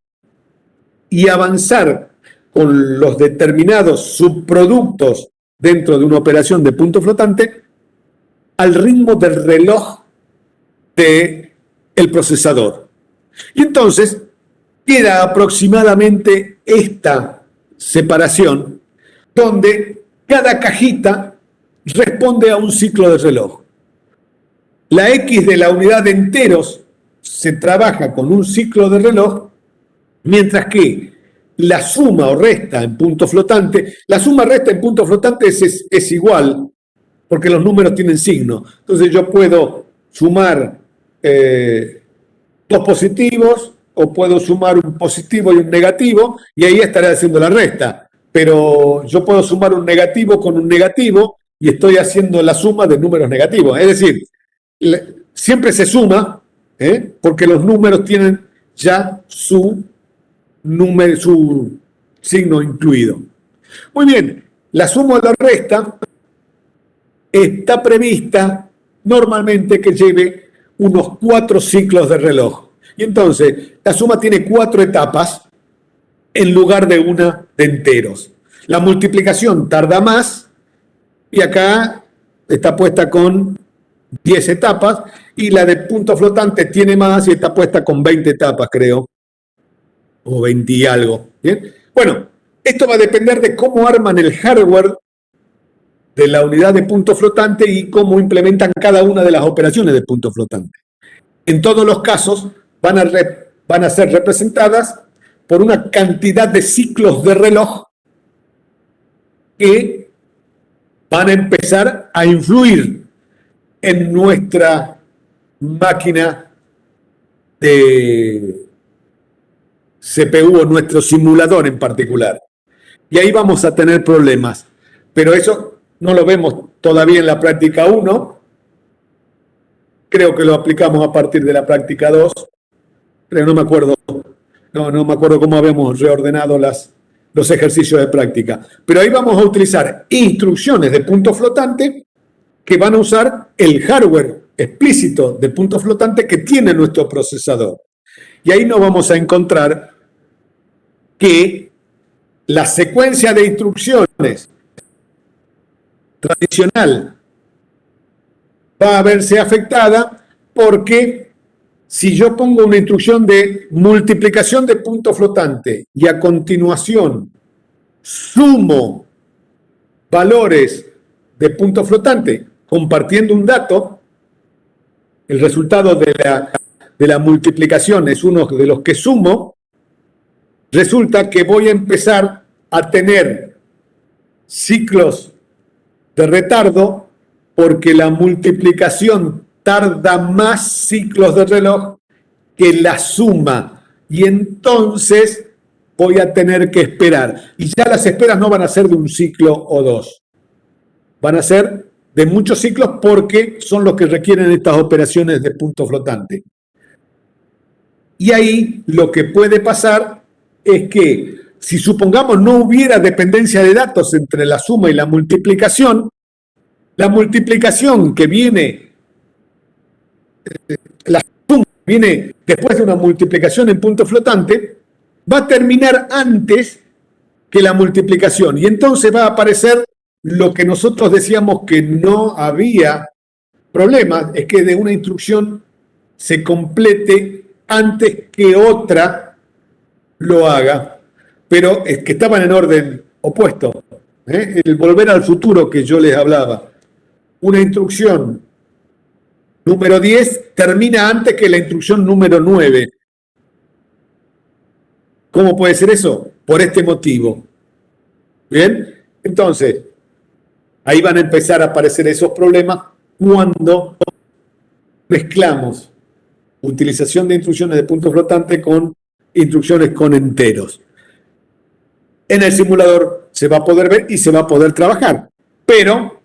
y avanzar con los determinados subproductos dentro de una operación de punto flotante al ritmo del reloj del procesador. Y entonces queda aproximadamente esta separación donde cada cajita responde a un ciclo de reloj. La X de la unidad de enteros se trabaja con un ciclo de reloj, mientras que la suma o resta en punto flotante, la suma resta en punto flotante es igual porque los números tienen signo. Entonces yo puedo sumar dos positivos o puedo sumar un positivo y un negativo y ahí estaré haciendo la resta. Pero yo puedo sumar un negativo con un negativo y estoy haciendo la suma de números negativos. Es decir, siempre se suma, porque los números tienen ya su signo incluido. Muy bien, la suma o la resta está prevista normalmente que lleve unos 4 ciclos de reloj. Y entonces, la suma tiene 4 etapas en lugar de una de enteros. La multiplicación tarda más y acá está puesta con 10 etapas y la de punto flotante tiene más y está puesta con 20 etapas, creo, o 20 y algo. ¿Bien? Bueno, esto va a depender de cómo arman el hardware de la unidad de punto flotante y cómo implementan cada una de las operaciones de punto flotante. En todos los casos van a ser representadas por una cantidad de ciclos de reloj que van a empezar a influir en nuestra máquina de CPU o nuestro simulador en particular. Y ahí vamos a tener problemas. Pero eso no lo vemos todavía en la práctica 1. Creo que lo aplicamos a partir de la práctica 2. Pero no me acuerdo. No me acuerdo cómo habíamos reordenado los ejercicios de práctica. Pero ahí vamos a utilizar instrucciones de punto flotante que van a usar el hardware explícito de punto flotante que tiene nuestro procesador. Y ahí nos vamos a encontrar que la secuencia de instrucciones tradicional va a verse afectada porque si yo pongo una instrucción de multiplicación de punto flotante y a continuación sumo valores de punto flotante compartiendo un dato, el resultado de la multiplicación es uno de los que sumo, resulta que voy a empezar a tener ciclos de retardo porque la multiplicación tarda más ciclos de reloj que la suma y entonces voy a tener que esperar. Y ya las esperas no van a ser de un ciclo o dos, van a ser de muchos ciclos porque son los que requieren estas operaciones de punto flotante. Y ahí lo que puede pasar es que si supongamos no hubiera dependencia de datos entre la suma y la multiplicación que viene, la suma viene después de una multiplicación en punto flotante, va a terminar antes que la multiplicación. Y entonces va a aparecer lo que nosotros decíamos que no había problema, es que de una instrucción se complete antes que otra lo haga, pero es que estaban en orden opuesto. El volver al futuro que yo les hablaba. Una instrucción número 10 termina antes que la instrucción número 9. ¿Cómo puede ser eso? Por este motivo. ¿Bien? Entonces, ahí van a empezar a aparecer esos problemas cuando mezclamos utilización de instrucciones de punto flotante con instrucciones con enteros. En el simulador se va a poder ver y se va a poder trabajar, pero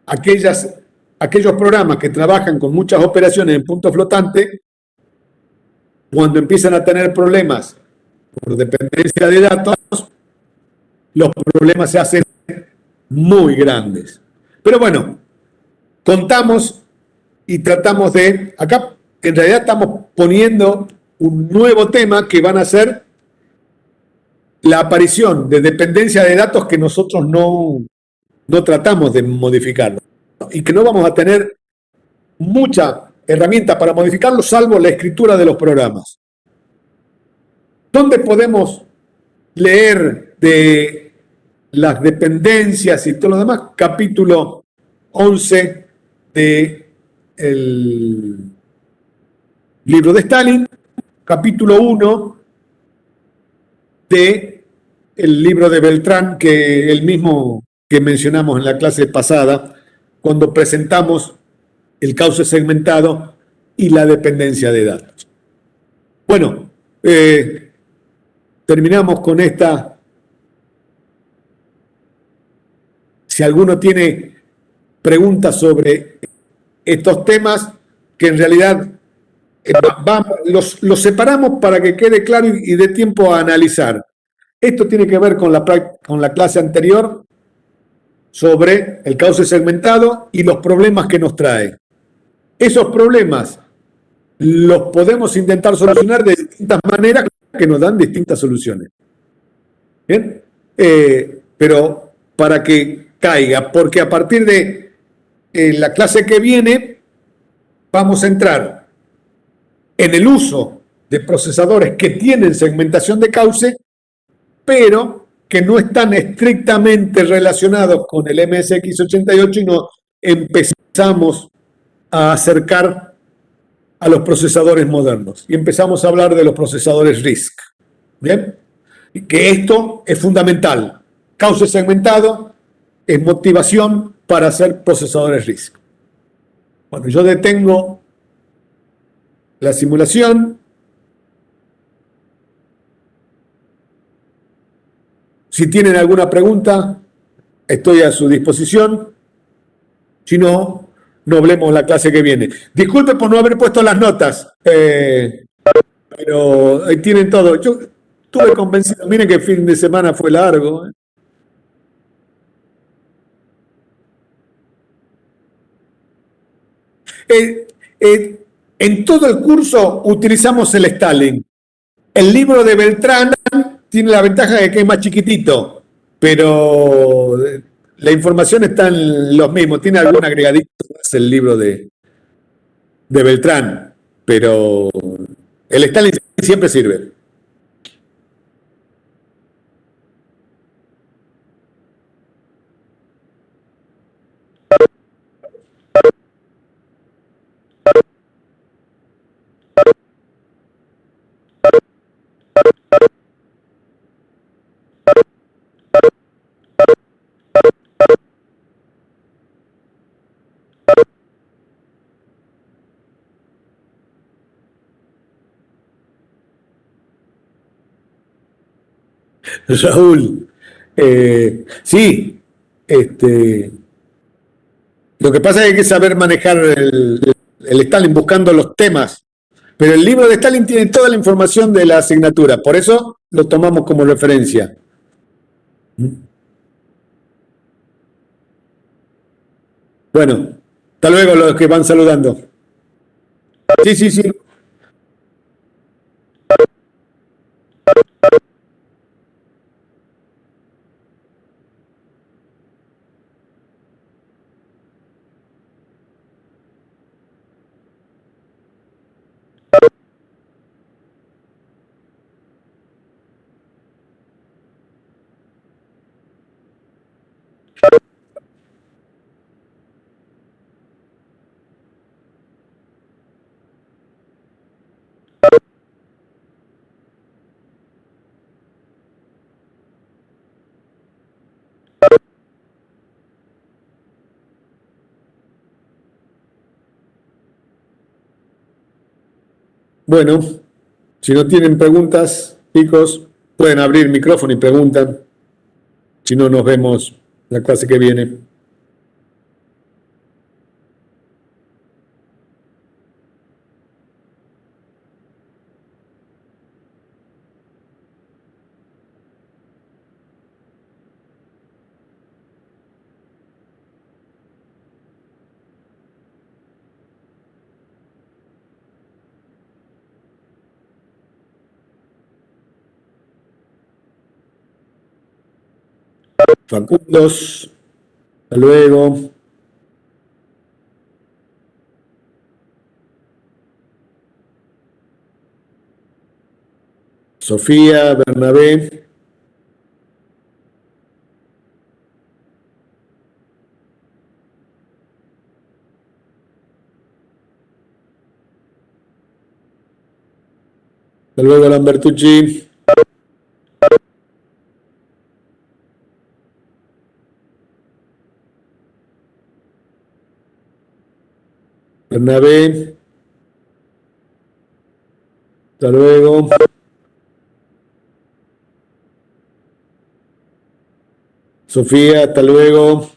aquellos programas que trabajan con muchas operaciones en punto flotante, cuando empiezan a tener problemas por dependencia de datos, los problemas se hacen muy grandes. Pero bueno, contamos y tratamos de, acá en realidad estamos poniendo un nuevo tema que van a ser la aparición de dependencia de datos que nosotros no tratamos de modificarlo y que no vamos a tener mucha herramienta para modificarlo salvo la escritura de los programas. ¿Dónde podemos leer de las dependencias y todo lo demás? Capítulo 11 del libro de Stalin, capítulo 1 del libro de Beltrán, que el mismo que mencionamos en la clase pasada, cuando presentamos el cauce segmentado y la dependencia de datos. Bueno, terminamos con esta. Si alguno tiene preguntas sobre estos temas, que en realidad los separamos para que quede claro y dé tiempo a analizar. Esto tiene que ver con la clase anterior sobre el cauce segmentado y los problemas que nos trae. Esos problemas los podemos intentar solucionar de distintas maneras que nos dan distintas soluciones. ¿Bien? Pero para que caiga, porque a partir de la clase que viene vamos a entrar en el uso de procesadores que tienen segmentación de cauce, pero que no están estrictamente relacionados con el MSX88 y nos empezamos a acercar a los procesadores modernos y empezamos a hablar de los procesadores RISC. ¿Bien? Y que esto es fundamental. Cauce segmentado es motivación para hacer procesadores RISC. Bueno, yo detengo la simulación. Si tienen alguna pregunta, estoy a su disposición. Si no, nos vemos la clase que viene. Disculpe por no haber puesto las notas, pero ahí tienen todo. Yo estuve convencido. Miren que el fin de semana fue largo. En todo el curso utilizamos el Stalin. El libro de Beltrán tiene la ventaja de que es más chiquitito, pero la información está en los mismos. Tiene algún agregadito más el libro de Beltrán, pero el Stalin siempre sirve. Raúl, sí, lo que pasa es que hay que saber manejar el Stalin buscando los temas, pero el libro de Stalin tiene toda la información de la asignatura, por eso lo tomamos como referencia. Bueno, hasta luego los que van saludando. Sí, sí, sí. Bueno, si no tienen preguntas, chicos, pueden abrir el micrófono y preguntan. Si no, nos vemos la clase que viene. Facundos, hasta luego. Sofía, Bernabé. Hasta luego, Lambertucci. Bernabé, hasta luego. Sofía, hasta luego.